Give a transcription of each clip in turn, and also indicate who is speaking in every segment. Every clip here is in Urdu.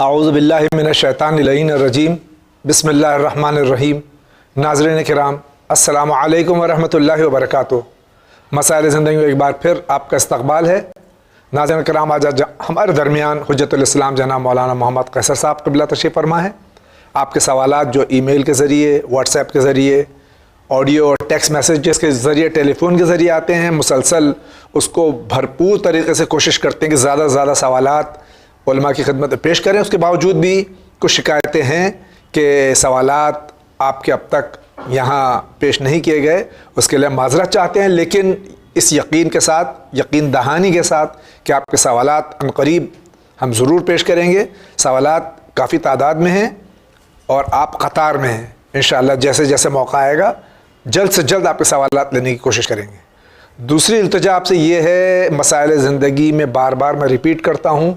Speaker 1: اعوذ باللہ من الشیطان اللعین الرجیم بسم اللہ الرحمن الرحیم۔ ناظرین کرام السلام علیکم ورحمۃ اللہ وبرکاتہ۔ مسائل زندگی میں ایک بار پھر آپ کا استقبال ہے۔ ناظرین کرام آج ہمارے درمیان حجت الاسلام جناب مولانا محمد قیصر صاحب قبلہ تشریف فرما ہے۔ آپ کے سوالات جو ای میل کے ذریعے، واٹس ایپ کے ذریعے، آڈیو اور ٹیکسٹ میسیجز کے ذریعے، ٹیلی فون کے ذریعے آتے ہیں، مسلسل اس کو بھرپور طریقے سے کوشش کرتے ہیں کہ زیادہ سے زیادہ سوالات علماء کی خدمت میں پیش کریں۔ اس کے باوجود بھی کچھ شکایتیں ہیں کہ سوالات آپ کے اب تک یہاں پیش نہیں کیے گئے، اس کے لیے معذرت چاہتے ہیں، لیکن اس یقین کے ساتھ، یقین دہانی کے ساتھ کہ آپ کے سوالات عنقریب ہم ضرور پیش کریں گے۔ سوالات کافی تعداد میں ہیں اور آپ قطار میں ہیں۔ انشاءاللہ جیسے جیسے موقع آئے گا جلد سے جلد آپ کے سوالات لینے کی کوشش کریں گے۔ دوسری التجا آپ سے یہ ہے، مسائل زندگی میں بار بار میں ریپیٹ کرتا ہوں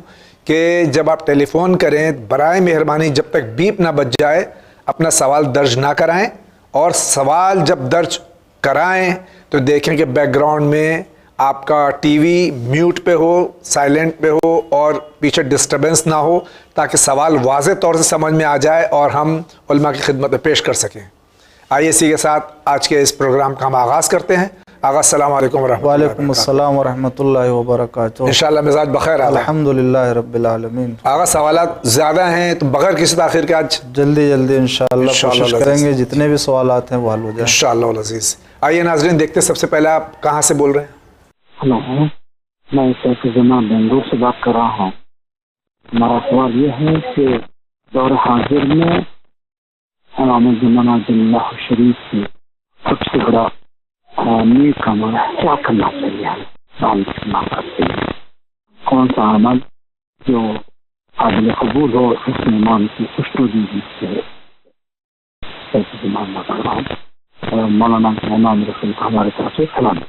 Speaker 1: کہ جب آپ ٹیلی فون کریں برائے مہربانی جب تک بیپ نہ بج جائے اپنا سوال درج نہ کرائیں، اور سوال جب درج کرائیں تو دیکھیں کہ بیک گراؤنڈ میں آپ کا ٹی وی میوٹ پہ ہو، سائلنٹ پہ ہو اور پیچھے ڈسٹربنس نہ ہو، تاکہ سوال واضح طور سے سمجھ میں آ جائے اور ہم علماء کی خدمت میں پیش کر سکیں۔ آئیے اسی کے ساتھ آج کے اس پروگرام کا ہم آغاز کرتے ہیں۔ آغا السلام علیکم ورحمۃ اللہ۔
Speaker 2: وعلیکم السلام ورحمۃ اللہ وبرکاتہ۔
Speaker 1: انشاءاللہ مزاج بخیر آ رہا ہے
Speaker 2: الحمدللہ رب العالمین۔
Speaker 1: آغا سوالات زیادہ ہیں تو بغیر کسی تاخیر کے آج
Speaker 2: جلدی انشاءاللہ کوشش کریں گے جتنے بھی سوالات ہیں وہ حل ہو جائیں
Speaker 1: انشاءاللہ العزیز۔ آئیے ناظرین دیکھتے ہیں، سب سے پہلے آپ کہاں سے بول رہے ہیں؟
Speaker 3: ہلو، میں سیف زمان بنگلور سے بات کر رہا ہوں۔ ہمارا سوال یہ ہے کہ دور حاضر میں امام زمانہ اللہ شریف کی سب سے بڑا نیک عمل کیا کرنا چاہیے؟ ہم کرتے ہیں کون سا عمل جو قابل قبول ہو، اس میں امام کی خوشنودی سے سیف زمان بات کر رہا ہوں۔ مولانا امام رسول کا ہمارے طرف سے سلام۔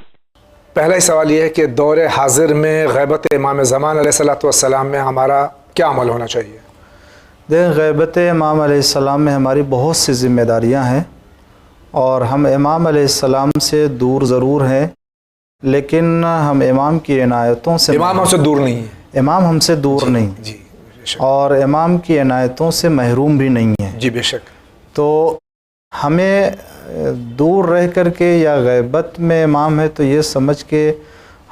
Speaker 1: پہلا ہی سوال یہ ہے کہ دور حاضر میں غیبت امام زمان علیہ السلام میں ہمارا کیا عمل ہونا چاہیے؟
Speaker 2: دیکھیں، غیبت امام علیہ السلام میں ہماری بہت سی ذمہ داریاں ہیں، اور ہم امام علیہ السلام سے دور ضرور ہیں، لیکن ہم امام کی عنایتوں سے
Speaker 1: امام ہم سے دور نہیں ہے،
Speaker 2: امام ہم سے دور نہیں،
Speaker 1: جی
Speaker 2: اور امام کی عنایتوں سے محروم بھی نہیں ہیں۔
Speaker 1: جی بے شک۔
Speaker 2: تو ہمیں دور رہ کر کے یا غیبت میں امام ہے تو یہ سمجھ کے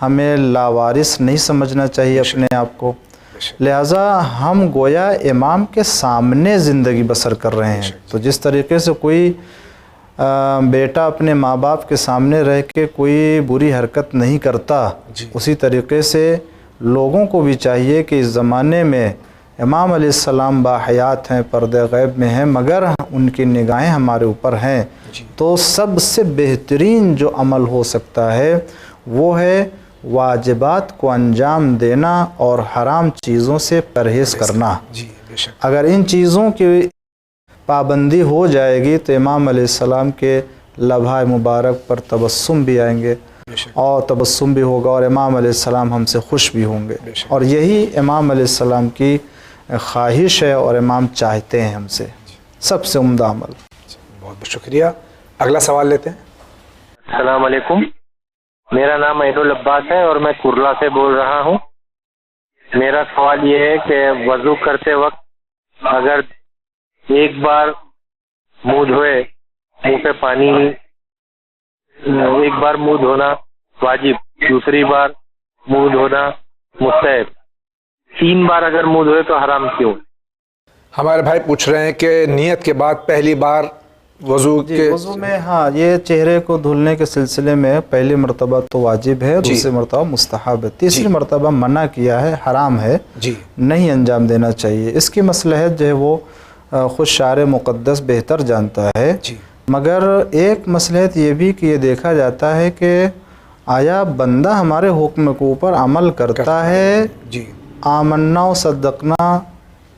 Speaker 2: ہمیں لاوارث نہیں سمجھنا چاہیے اپنے آپ کو، لہٰذا ہم گویا امام کے سامنے زندگی بسر کر رہے ہیں۔ تو جس طریقے سے کوئی بیٹا اپنے ماں باپ کے سامنے رہ کے کوئی بری حرکت نہیں کرتا، اسی طریقے سے لوگوں کو بھی چاہیے کہ اس زمانے میں امام علیہ السلام باحیات ہیں، پردہ غیب میں ہیں، مگر ان کی نگاہیں ہمارے اوپر ہیں۔ تو سب سے بہترین جو عمل ہو سکتا ہے وہ ہے واجبات کو انجام دینا اور حرام چیزوں سے پرہیز کرنا۔ اگر ان چیزوں کی پابندی ہو جائے گی تو امام علیہ السلام کے لبھہ مبارک پر تبسم بھی آئیں گے، اور تبسم بھی ہوگا، اور امام علیہ السلام ہم سے خوش بھی ہوں گے، اور یہی امام علیہ السلام کی خواہش ہے اور امام چاہتے ہیں ہم سے سب سے عمدہ عمل۔
Speaker 1: بہت بہت شکریہ۔ اگلا سوال لیتے ہیں۔
Speaker 4: السلام علیکم، میرا نام عید العباس ہے اور میں کرلا سے بول رہا ہوں۔ میرا سوال یہ ہے کہ وضو کرتے وقت اگر ایک بار منہ دھوئے، منہ پہ پانی، ایک بار منہ دھونا واجب، دوسری بار منہ دھونا مستحب، 3 بار اگر منہ دھوئے تو حرام کیوں؟
Speaker 1: ہمارے بھائی پوچھ رہے ہیں کہ نیت کے بعد پہلی بار وضو کے
Speaker 2: وضو میں، ہاں، یہ چہرے کو دھلنے کے سلسلے میں پہلی مرتبہ تو واجب ہے، دوسری مرتبہ مستحب ہے، تیسری مرتبہ منع کیا ہے، حرام ہے، نہیں انجام دینا چاہیے۔ اس کی مصلحت جو ہے وہ خود شارع مقدس بہتر جانتا ہے، مگر ایک مصلحت یہ بھی کہ یہ دیکھا جاتا ہے کہ آیا بندہ ہمارے حکم کے اوپر عمل کرتا ہے، آمنا و صدقنا،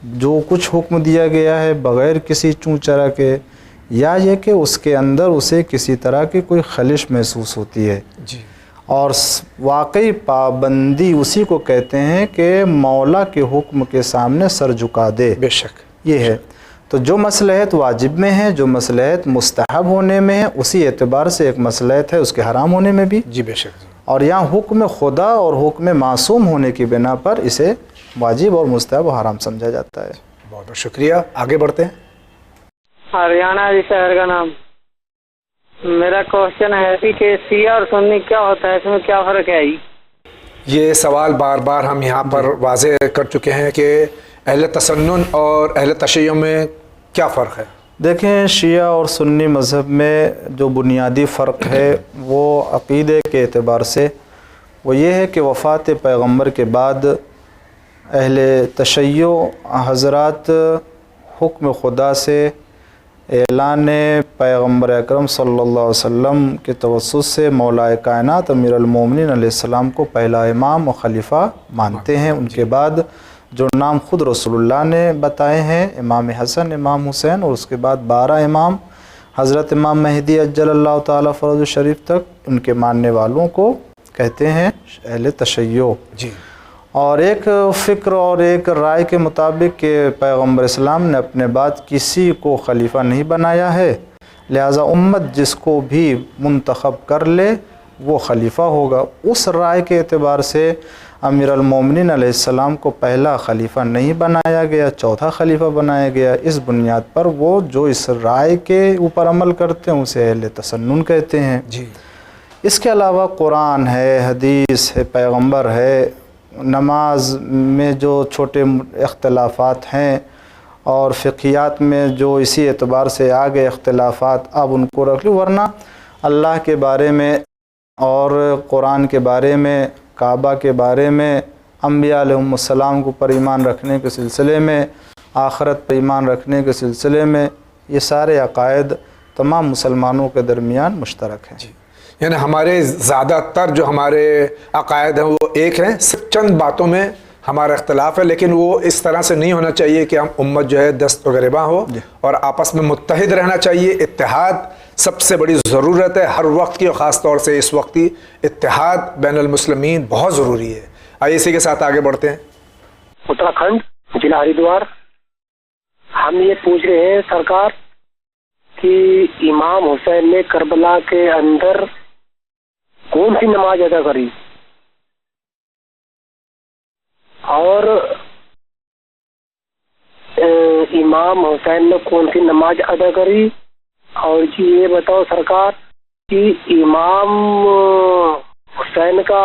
Speaker 2: جو کچھ حکم دیا گیا ہے بغیر کسی چوں چرا کے، یا یہ کہ اس کے اندر اسے کسی طرح کی کوئی خلش محسوس ہوتی ہے۔ اور واقعی پابندی اسی کو کہتے ہیں کہ مولا کے حکم کے سامنے سر جھکا دے،
Speaker 1: بے شک
Speaker 2: یہ ہے۔ تو جو مصلحت واجب میں ہے، جو مصلحت مستحب ہونے میں ہے، اسی اعتبار سے ایک مصلحت ہے اس کے حرام ہونے میں بھی،
Speaker 1: جی بے شک۔
Speaker 2: اور یہاں حکم خدا اور حکم معصوم ہونے کی بنا پر اسے واجب اور مستحب و حرام سمجھا جاتا ہے۔
Speaker 1: بہت بہت شکریہ. آگے بڑھتے ہیں.
Speaker 5: ہریانہ جی شہر کا نام. میرا کوشچن ہے کہ شیعہ اور سنی کیا ہوتا ہے, اس میں کیا فرق ہے؟
Speaker 1: یہ سوال بار بار ہم یہاں پر واضح کر چکے ہیں کہ اہل تسنن اور اہل تشیع میں کیا فرق ہے.
Speaker 2: دیکھیں, شیعہ اور سنی مذہب میں جو بنیادی فرق ہے وہ عقیدے کے اعتبار سے وہ یہ ہے کہ وفات پیغمبر کے بعد اہل تشیع حضرات حکم خدا سے اعلان پیغمبر اکرم صلی اللہ علیہ وسلم کے توسط سے مولا کائنات امیر المومنین علیہ السلام کو پہلا امام و خلیفہ مانتے ہیں. ان کے بعد جو نام خود رسول اللہ نے بتائے ہیں, امام حسن, امام حسین, اور اس کے بعد 12 امام حضرت امام مہدی عجل اللہ تعالیٰ فرج الشریف تک, ان کے ماننے والوں کو کہتے ہیں اہل تشیع.
Speaker 1: جی.
Speaker 2: اور ایک فکر اور ایک رائے کے مطابق کہ پیغمبر اسلام نے اپنے بعد کسی کو خلیفہ نہیں بنایا ہے, لہٰذا امت جس کو بھی منتخب کر لے وہ خلیفہ ہوگا. اس رائے کے اعتبار سے امیر المومنین علیہ السلام کو پہلا خلیفہ نہیں بنایا گیا, چوتھا خلیفہ بنایا گیا. اس بنیاد پر وہ جو اس رائے کے اوپر عمل کرتے ہیں اسے اہل تسنن کہتے ہیں.
Speaker 1: جی.
Speaker 2: اس کے علاوہ قرآن ہے, حدیث ہے, پیغمبر ہے, نماز میں جو چھوٹے اختلافات ہیں اور فقہیات میں جو اسی اعتبار سے آگے اختلافات آپ ان کو رکھ لیں, ورنہ اللہ کے بارے میں اور قرآن کے بارے میں, کعبہ کے بارے میں, انبیاء علیہم السلام کو پر ایمان رکھنے کے سلسلے میں, آخرت پر ایمان رکھنے کے سلسلے میں, یہ سارے عقائد تمام مسلمانوں کے درمیان مشترک ہیں.
Speaker 1: جی. یعنی ہمارے زیادہ تر جو ہمارے عقائد ہیں وہ ایک ہیں, صرف چند باتوں میں ہمارا اختلاف ہے, لیکن وہ اس طرح سے نہیں ہونا چاہیے کہ ہم امت جو ہے دست و گریباں ہو, اور آپس میں متحد رہنا چاہیے. اتحاد سب سے بڑی ضرورت ہے ہر وقت کی, اور خاص طور سے اس وقت کی اتحاد بین المسلمین بہت ضروری ہے. آئیے اسی کے ساتھ آگے بڑھتے ہیں.
Speaker 6: اتراکھنڈ, ضلع ہریدوار. ہم یہ پوچھ رہے ہیں سرکار کہ امام حسین نے کربلا کے اندر کون سی نماز ادا کری, اور امام حسین نے کون سی نماز ادا کری, اور جی یہ بتاؤ سرکار کہ امام حسین کا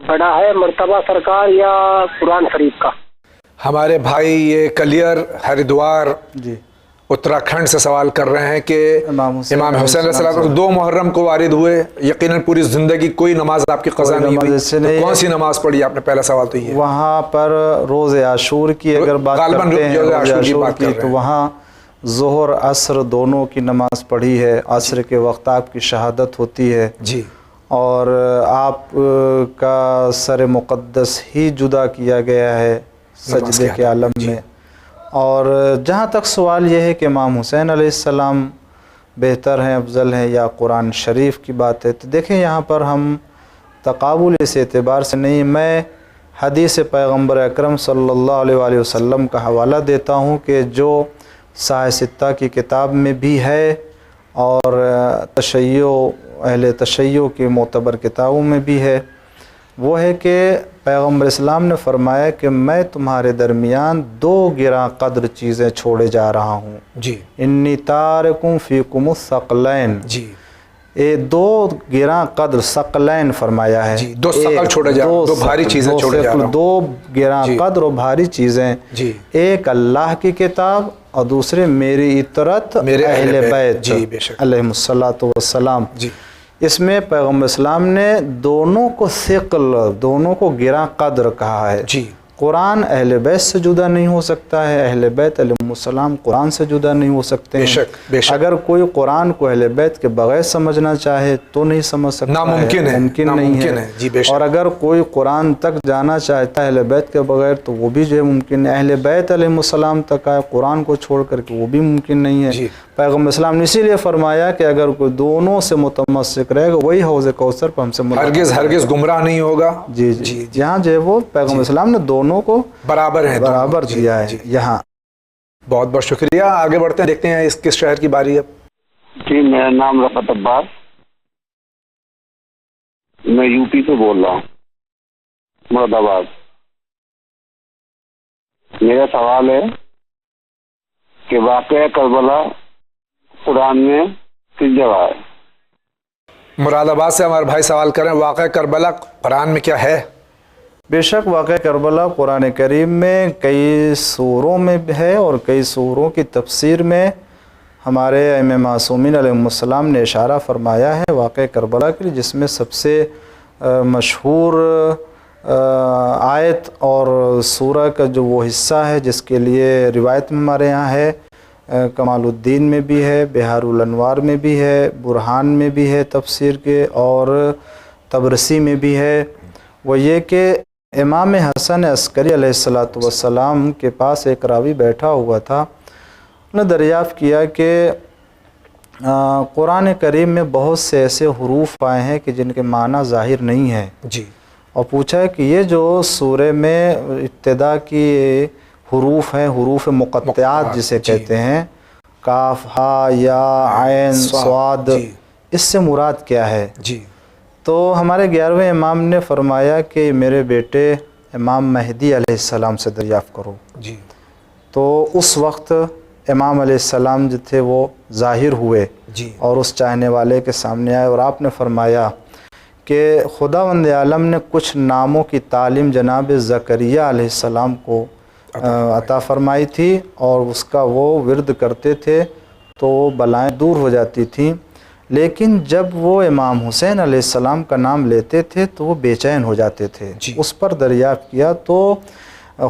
Speaker 6: بڑا ہے مرتبہ سرکار یا قرآن شریف کا؟
Speaker 1: ہمارے بھائی یہ کلیئر ہریدوار
Speaker 2: جی,
Speaker 1: اتراکھنڈ سے سوال کر رہے ہیں کہ
Speaker 2: امام حسین
Speaker 1: امام حسین علیہ السلام 2 محرم کو وارد ہوئے, یقیناً پوری زندگی کوئی نماز آپ کی قضا نہیں ہوئی, تو کون سی نماز پڑھی آپ نے؟ پہلا سوال تو یہ.
Speaker 2: وہاں پر روز عاشور کی اگر بات کرتے ہیں, روز عاشور کی, تو وہاں ظہر عصر دونوں کی نماز پڑھی ہے. عصر کے وقت آپ کی شہادت ہوتی ہے.
Speaker 1: جی.
Speaker 2: اور آپ کا سر مقدس ہی جدا کیا گیا ہے سجدے کے عالم میں. اور جہاں تک سوال یہ ہے کہ امام حسین علیہ السلام بہتر ہیں, افضل ہیں, یا قرآن شریف کی بات ہے, تو دیکھیں یہاں پر ہم تقابل اس اعتبار سے نہیں, میں حدیث پیغمبر اکرم صلی اللہ علیہ وآلہ وسلم کا حوالہ دیتا ہوں کہ جو صحیح ستہ کی کتاب میں بھی ہے اور تشیع اہل تشیع کی معتبر کتابوں میں بھی ہے. وہ ہے کہ پیغمبر اسلام نے فرمایا کہ میں تمہارے درمیان 2 گراں قدر چیزیں چھوڑے جا رہا ہوں.
Speaker 1: جی.
Speaker 2: انی تارکم فیکم الثقلین.
Speaker 1: جی.
Speaker 2: 2 گراں قدر ثقلین فرمایا ہے.
Speaker 1: جی. 2 ثقل چھوڑے جا, 2 بھاری چیزیں چھوڑے جا رہا ہوں.
Speaker 2: 2 گراں قدر اور بھاری چیزیں.
Speaker 1: جی.
Speaker 2: ایک اللہ کی کتاب اور دوسرے میری اطرت اہل بیت.
Speaker 1: جی بے شک.
Speaker 2: علیہم الصلاۃ والسلام.
Speaker 1: جی.
Speaker 2: اس میں پیغمبر اسلام نے دونوں کو ثقل, دونوں کو گراں قدر کہا ہے.
Speaker 1: جی.
Speaker 2: قرآن اہل بیت سے جدا نہیں ہو سکتا ہے, اہل بیت علیہم السلام قرآن سے جدا نہیں ہو سکتے ہیں.
Speaker 1: بے شک, بے شک.
Speaker 2: اگر کوئی قرآن کو اہل بیت کے بغیر سمجھنا چاہے تو نہیں سمجھ سکتا,
Speaker 1: ناممکن ہے,
Speaker 2: ممکن نہیں ہے.
Speaker 1: جی بے شک.
Speaker 2: اور اگر کوئی قرآن تک جانا چاہتا ہے اہل بیت کے بغیر تو وہ بھی جو ہے ممکن ہے. اہل بیت علیہم السلام تک آئے قرآن کو چھوڑ کر کے, وہ بھی ممکن نہیں ہے.
Speaker 1: جی.
Speaker 2: پیغمبر اسلام نے اسی لیے فرمایا کہ اگر کوئی دونوں سے متمسک رہے گا وہی حوض کوثر پر ہم سے
Speaker 1: ہرگز گمراہ نہیں ہوگا.
Speaker 2: جی جی. یہاں جو ہے وہ پیغمبر اسلام نے دونوں کو برابر دیا ہے یہاں.
Speaker 1: بہت بہت شکریہ. آگے بڑھتے ہیں, دیکھتے ہیں اس کس شہر کی باری ہے.
Speaker 3: جی, میرا نام رفعت عباس, میں یو پی سے بول رہا ہوں, مراد آباد. میرا سوال ہے کہ واقعہ کربلا قرآن میں کس جگہ ہے؟
Speaker 1: مراد آباد سے ہمارے بھائی سوال کریں، واقعہ کربلا قرآن میں کیا ہے؟
Speaker 2: بے شک واقعہ کربلا قرآن کریم میں کئی سوروں میں ہے، اور کئی سوروں کی تفسیر میں ہمارے ائمہ معصومین علیہ السلام نے اشارہ فرمایا ہے واقعہ کربلا کے لیے، جس میں سب سے مشہور آیت اور سورہ کا جو وہ حصہ ہے جس کے لیے روایت میں ہمارے یہاں ہے، کمال الدین میں بھی ہے، بہار الانوار میں بھی ہے، برہان میں بھی ہے تفسیر کے، اور تبرسی میں بھی ہے، وہ یہ کہ امام حسن عسکری علیہ السلام کے پاس ایک راوی بیٹھا ہوا تھا، انہوں نے دریافت کیا کہ قرآن کریم میں بہت سے ایسے حروف آئے ہیں کہ جن کے معنی ظاہر نہیں ہے،
Speaker 1: جی،
Speaker 2: اور پوچھا ہے کہ یہ جو سورہ میں ابتدا کی حروف ہیں، حروف مقطعات جسے کہتے ہیں، کاف، ہا، یا، عین، صاد، اس سے مراد کیا ہے؟
Speaker 1: جی،
Speaker 2: تو ہمارے 11ویں امام نے فرمایا کہ میرے بیٹے امام مہدی علیہ السلام سے دریافت کرو۔
Speaker 1: جی،
Speaker 2: تو اس وقت امام علیہ السلام جو تھے وہ ظاہر ہوئے
Speaker 1: جی،
Speaker 2: اور اس چاہنے والے کے سامنے آئے، اور آپ نے فرمایا کہ خداوند عالم نے کچھ ناموں کی تعلیم جناب زکریا علیہ السلام کو عطا فرمائی تھی، اور اس کا وہ ورد کرتے تھے تو بلائیں دور ہو جاتی تھیں، لیکن جب وہ امام حسین علیہ السلام کا نام لیتے تھے تو وہ بے چین ہو جاتے تھے۔ اس پر دریافت کیا تو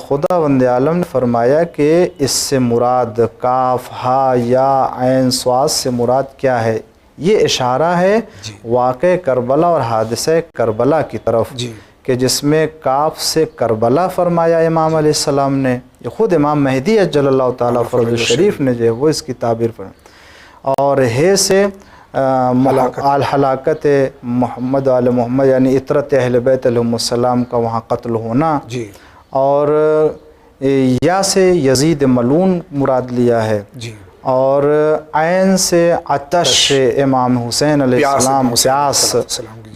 Speaker 2: خداوند عالم نے فرمایا کہ اس سے مراد کاف، ہا، یا، عین، صاد سے مراد کیا ہے؟ یہ اشارہ ہے واقع کربلا اور حادثہ کربلا کی طرف، کہ جس میں کاف سے کربلا فرمایا امام علیہ السلام نے، یہ خود امام مہدی اجل اللہ تعالیٰ فرج الشریف نے جو ہے وہ اس کی تعبیر فرمائی، اور ہے سے الحلاکت محمد علیہ محمد یعنی عطرت اہل بیت علیہم السلام کا وہاں قتل ہونا، اور یا سے یزید ملعون مراد لیا ہے، اور عین سے عطش امام حسین علیہ السلام، پیاس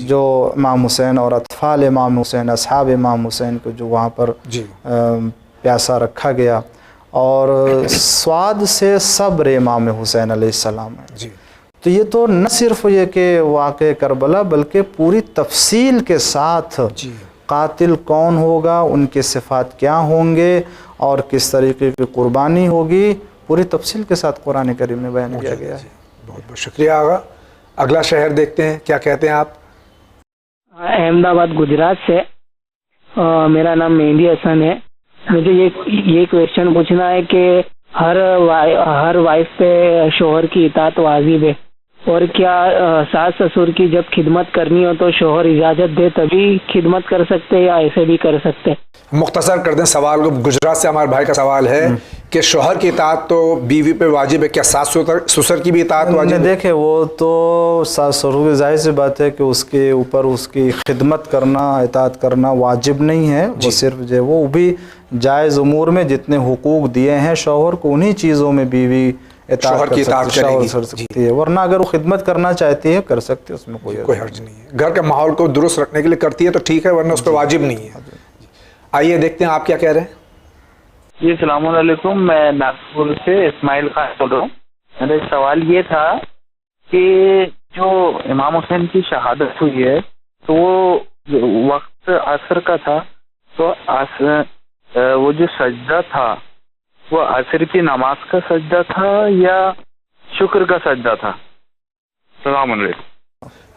Speaker 2: جو امام حسین اور اطفال امام حسین، اصحاب امام حسین کو جو وہاں پر پیاسا رکھا گیا، اور صاد سے صبر امام حسین علیہ السلام ہے۔ تو یہ تو نہ صرف یہ کہ واقع کربلا بلکہ پوری تفصیل کے ساتھ قاتل کون ہوگا، ان کے صفات کیا ہوں گے، اور کس طریقے کی قربانی ہوگی، پوری تفصیل کے ساتھ قرآن کریم میں بیان کیا گیا ہے۔
Speaker 1: بہت بہت شکریہ آغا۔ اگلا شہر دیکھتے ہیں، کیا کہتے ہیں آپ؟
Speaker 5: احمد آباد گجرات سے، میرا نام مہندی حسن ہے۔ مجھے یہ کویشچن پوچھنا ہے کہ ہر وائف پہ شوہر کی اطاعت واجب ہے، اور کیا ساس سسر کی جب خدمت کرنی ہو تو شوہر اجازت دے تبھی خدمت کر سکتے یا ایسے بھی کر سکتے؟
Speaker 1: مختصر کر دیں سوال کو۔ گجرات سے ہمارے بھائی کا سوال ہے کہ شوہر کی اطاعت تو بیوی پہ واجب ہے، کیا ساس سسر کی بھی اطاعت واجب ہے؟
Speaker 2: دیکھیں وہ تو ساس سسر کی ظاہر سی بات ہے کہ اس کے اوپر اس کی خدمت کرنا، اطاعت کرنا واجب نہیں ہے، وہ صرف جو ہے وہ بھی جائز امور میں جتنے حقوق دیے ہیں شوہر کو انہی چیزوں میں بیوی
Speaker 1: شوہر کی اطاعت کرے
Speaker 2: سکتی ہے، ورنہ اگر وہ خدمت کرنا چاہتی ہے کر سکتی ہے، اس میں کوئی
Speaker 1: حرج نہیں ہے۔ گھر کے ماحول کو درست رکھنے کے لیے کرتی ہے تو ٹھیک ہے، ورنہ اس پہ واجب نہیں ہے۔ آئیے دیکھتے ہیں آپ کیا کہہ رہے ہیں۔
Speaker 7: جی السلام علیکم، میں ناگپور سے اسماعیل خان بول رہا ہوں۔ میرا سوال یہ تھا کہ جو امام حسین کی شہادت ہوئی ہے تو وہ وقت عصر کا تھا، تو وہ جو سجدہ تھا وہ عصر کی نماز کا سجدہ تھا یا شکر کا سجدہ تھا؟ السلام علیکم۔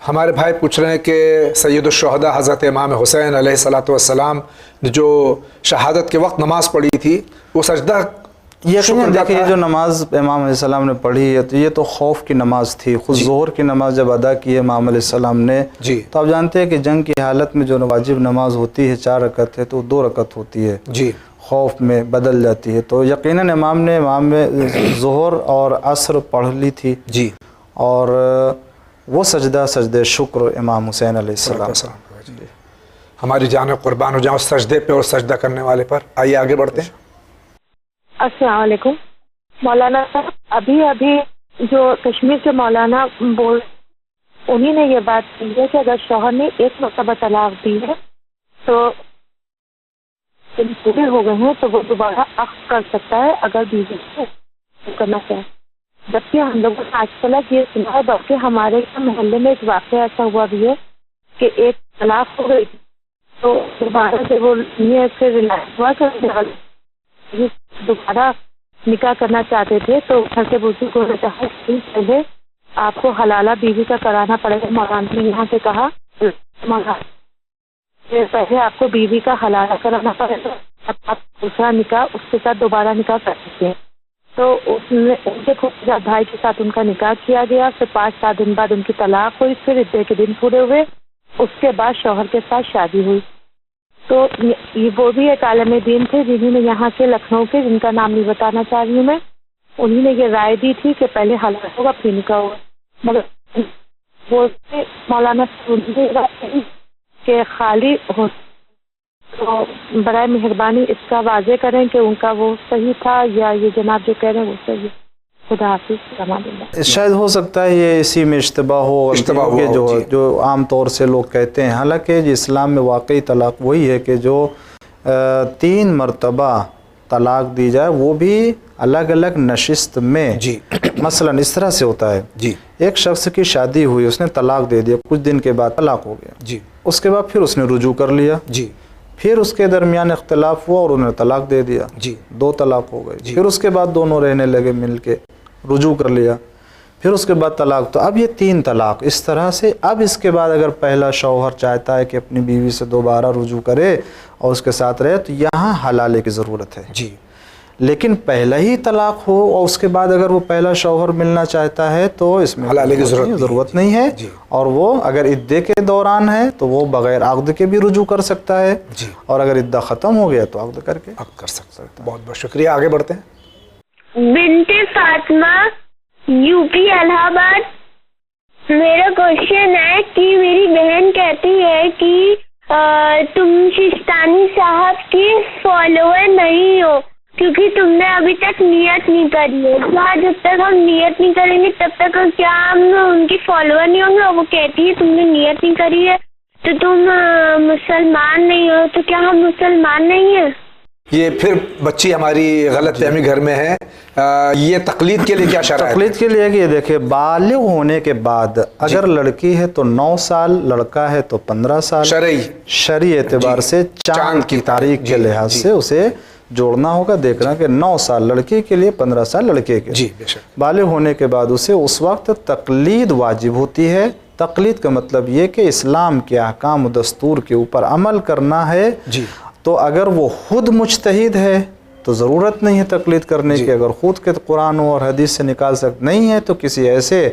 Speaker 1: ہمارے بھائی پوچھ رہے ہیں کہ سید الشہداء حضرت امام حسین علیہ السلام نے جو شہادت کے وقت نماز پڑھی تھی وہ سجدہ
Speaker 2: یقیناً دیکھیں، یہ جو نماز امام علیہ السلام نے پڑھی ہے تو یہ تو خوف کی نماز تھی۔ خود ظہر کی نماز جب ادا کی ہے امام علیہ السلام نے، تو آپ جانتے ہیں کہ جنگ کی حالت میں جو واجب نماز ہوتی ہے 4 رکعت ہے تو 2 رکعت ہوتی ہے، خوف میں بدل جاتی ہے، تو یقیناً امام نے ظہر اور عصر پڑھ لی تھی، اور وہ سجدہ شکر امام حسین علیہ السلام۔
Speaker 1: ہماری جانیں قربان ہو جائیں اس سجدے پہ اور سجدہ کرنے والے پر۔ آئیے آگے بڑھتے ہیں۔
Speaker 8: السلام علیکم مولانا صاحب، ابھی جو کشمیر کے مولانا بول انہی نے یہ بات کی ہے کہ اگر شوہر نے 1 مرتبہ طلاق دی ہے تو دن پورے ہو گئے ہیں تو وہ دوبارہ عقد کر سکتا ہے اگر بیوی کو کرنا چاہے. جبکہ ہم لوگوں نے آج تک یہ سنا ہے، بلکہ ہمارے محلے میں ایک واقعہ ایسا ہوا بھی ہے کہ ایک طلاق ہو گئی تو دوبارہ سے وہ پھر ریلائز ہوا کہ دوبارہ نکاح کرنا چاہتے تھے، تو گھر کے بزرگوں نے کہا کہ پہلے آپ کو حلالہ بیوی کا کرانا پڑے گا. مولانا نے یہاں سے کہا پہلے آپ کو بیوی کا حلالہ کرانا پڑے گا، اب آپ دوسرا نکاح اس کے ساتھ دوبارہ نکاح کر سکتے ہیں. تو اس نے ان کے خوبصورت بھائی کے ساتھ ان کا نکاح کیا گیا، پھر 5-7 دن بعد ان کی طلاق ہوئی، پھر عدے کے دن پورے ہوئے، اس کے بعد شوہر کے ساتھ شادی ہوئی. تو یہ وہ بھی ایک عالم دین تھے جنہوں نے یہاں کے لکھنؤ کے، جن کا نام نہیں بتانا چاہ رہی ہوں میں، انہوں نے یہ رائے دی تھی کہ پہلے حلال ہوگا پھر نکاح ہوگا. مگر وہ مولانا کہ خالی ہو تو برائے مہربانی اس کا واضح کریں کہ ان کا وہ صحیح تھا یا یہ جناب جو کہہ رہے ہیں وہ صحیح ہے. خدا حافظ.
Speaker 2: شاید ہو سکتا ہے یہ اسی میں اشتباہ ہو کہ جو عام طور سے لوگ کہتے ہیں. حالانکہ اسلام میں واقعی طلاق وہی ہے کہ جو 3 مرتبہ طلاق دی جائے، وہ بھی الگ الگ نشست میں.
Speaker 1: جی
Speaker 2: مثلا اس طرح سے ہوتا ہے،
Speaker 1: جی
Speaker 2: ایک شخص کی شادی ہوئی، اس نے طلاق دے دیا، کچھ دن کے بعد طلاق ہو گیا،
Speaker 1: جی
Speaker 2: اس کے بعد پھر اس نے رجوع کر لیا،
Speaker 1: جی
Speaker 2: پھر اس کے درمیان اختلاف ہوا اور انہوں نے طلاق دے دیا،
Speaker 1: جی
Speaker 2: 2 طلاق ہو گئی. پھر اس کے بعد دونوں رہنے لگے مل کے، رجوع کر لیا، پھر اس کے بعد طلاق. تو اب یہ 3 طلاق اس طرح سے. اب اس کے بعد اگر پہلا شوہر چاہتا ہے کہ اپنی بیوی سے دوبارہ رجوع کرے اور اس کے ساتھ رہے تو یہاں حلالے کی ضرورت ہے.
Speaker 1: جی
Speaker 2: لیکن پہلا ہی طلاق ہو اور اس کے بعد اگر وہ پہلا شوہر ملنا چاہتا ہے تو اس میں
Speaker 1: حلالے کی
Speaker 2: ضرورت نہیں ہے. اور وہ اگر عدے کے دوران ہے تو وہ بغیر عقد کے بھی رجوع کر سکتا ہے، اور اگر عدہ ختم ہو گیا تو عقد کر کے
Speaker 1: عقد کر سکتا ہے. بہت بہت شکریہ. آگے بڑھتے ہیں.
Speaker 9: بنت فاطمہ، یو پی الہ آباد. میرا کوشچن ہے کہ میری بہن کہتی ہے کہ تم شستانی صاحب کی فالوور نہیں ہو کیونکہ تم نے ابھی تک نیت نہیں کری ہے. جب تک ہم نیت نہیں کریں گے تب تک کیا ہم ان کی فالوور نہیں ہوں گے؟ وہ کہتی ہے تم نے نیت نہیں کری ہے تو تم مسلمان نہیں ہو. تو کیا ہم مسلمان نہیں ہیں؟
Speaker 1: یہ پھر بچی ہماری غلط فہمی گھر میں ہے. یہ تقلید کے لیے کیا شرائط؟
Speaker 2: تقلید کے لیے کہ یہ دیکھیں، بالغ ہونے کے بعد اگر لڑکی ہے تو 9 سال، لڑکا ہے تو 15 سال. شرعی اعتبار سے چاند کی تاریخ کے لحاظ سے اسے جوڑنا ہوگا، دیکھنا کہ 9 سال لڑکی کے لیے، 15 سال لڑکے کے.
Speaker 1: جی بے شک.
Speaker 2: بالغ ہونے کے بعد اسے اس وقت تقلید واجب ہوتی ہے. تقلید کا مطلب یہ کہ اسلام کے احکام و دستور کے اوپر عمل کرنا ہے.
Speaker 1: جی
Speaker 2: تو اگر وہ خود مجتہد ہے تو ضرورت نہیں ہے تقلید کرنے کی. اگر خود کے قرآن اور حدیث سے نکال سکتے نہیں ہے تو کسی ایسے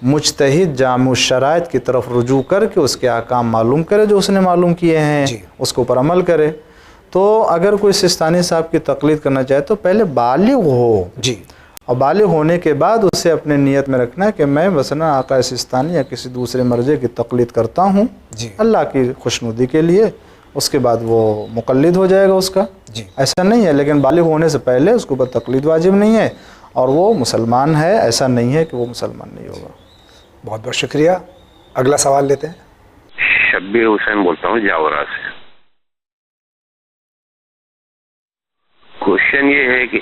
Speaker 2: مجتہد جامع شرائط کی طرف رجوع کر کے اس کے احکام معلوم کرے جو اس نے معلوم کیے ہیں، اس کے اوپر عمل کرے. تو اگر کوئی سستانی صاحب کی تقلید کرنا چاہے تو پہلے بالغ ہو.
Speaker 1: جی
Speaker 2: اور بالغ ہونے کے بعد اسے اپنے نیت میں رکھنا ہے کہ میں مثلا آقا سستانی یا کسی دوسرے مرجع کی تقلید کرتا ہوں اللہ کی خوشنودی کے لیے. اس کے بعد وہ مقلد ہو جائے گا اس کا. ایسا نہیں ہے. لیکن بالغ ہونے سے پہلے اس کے اوپر تقلید واجب نہیں ہے اور وہ مسلمان ہے. ایسا نہیں ہے کہ وہ مسلمان نہیں ہوگا.
Speaker 1: بہت بہت شکریہ. اگلا سوال لیتے ہیں.
Speaker 10: شبیر حسین بولتا ہوں جاورا سے. کوشچن یہ ہے کہ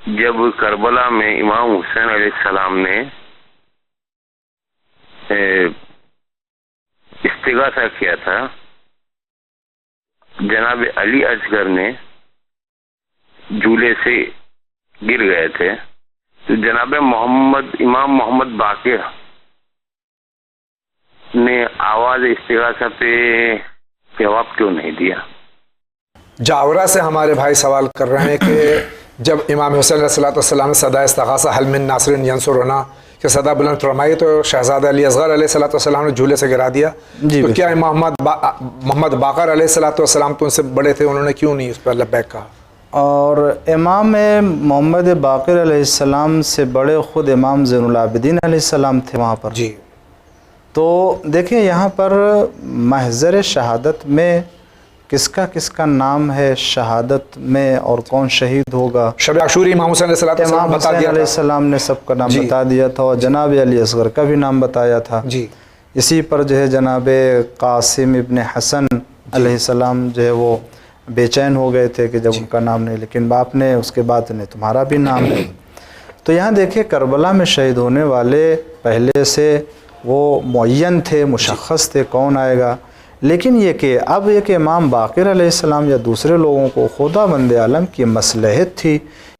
Speaker 10: جب کربلا میں امام حسین علیہ السلام نے استغاثہ کیا تھا، جناب علی اصغر نے جھولے سے گر گئے تھے، تو جناب امام محمد باقر نے آواز استغاثہ پہ جواب کیوں نہیں دیا؟
Speaker 1: جاورا سے ہمارے بھائی سوال کر رہے ہیں کہ جب امام حسین علیہ السلام نے صدا استغاثہ حل من ناصر ینصرنا کہ صدا بلند فرمائی تو شہزادہ علی اصغر علیہ السلام نے جھولے سے گرا دیا. تو کیا محمد باقر علیہ السلام تو ان سے بڑے تھے، انہوں نے کیوں نہیں اس پر لبیک کہا؟
Speaker 2: اور امام محمد باقر علیہ السلام سے بڑے خود امام زین العابدین علیہ السلام تھے وہاں پر.
Speaker 1: جی
Speaker 2: تو دیکھیں یہاں پر محضر شہادت میں کس کا نام ہے شہادت میں اور کون شہید ہوگا.
Speaker 1: شب عاشوری امام حسین علیہ
Speaker 2: السلام نے سب کا نام بتا دیا تھا اور جناب علی اصغر کا بھی نام بتایا تھا.
Speaker 1: جی
Speaker 2: اسی پر جو ہے جناب قاسم ابن حسن علیہ السلام جو ہے وہ بے چین ہو گئے تھے کہ جب ان کا نام نہیں، لیکن باپ نے اس کے بعد نہیں تمہارا بھی نام ہے۔ تو یہاں دیکھیں کربلا میں شہید ہونے والے پہلے سے وہ معین تھے، مشخص تھے کون آئے گا، لیکن یہ کہ اب یہ کہ امام باقر علیہ السلام یا دوسرے لوگوں کو خدا بند عالم کی مصلحت تھی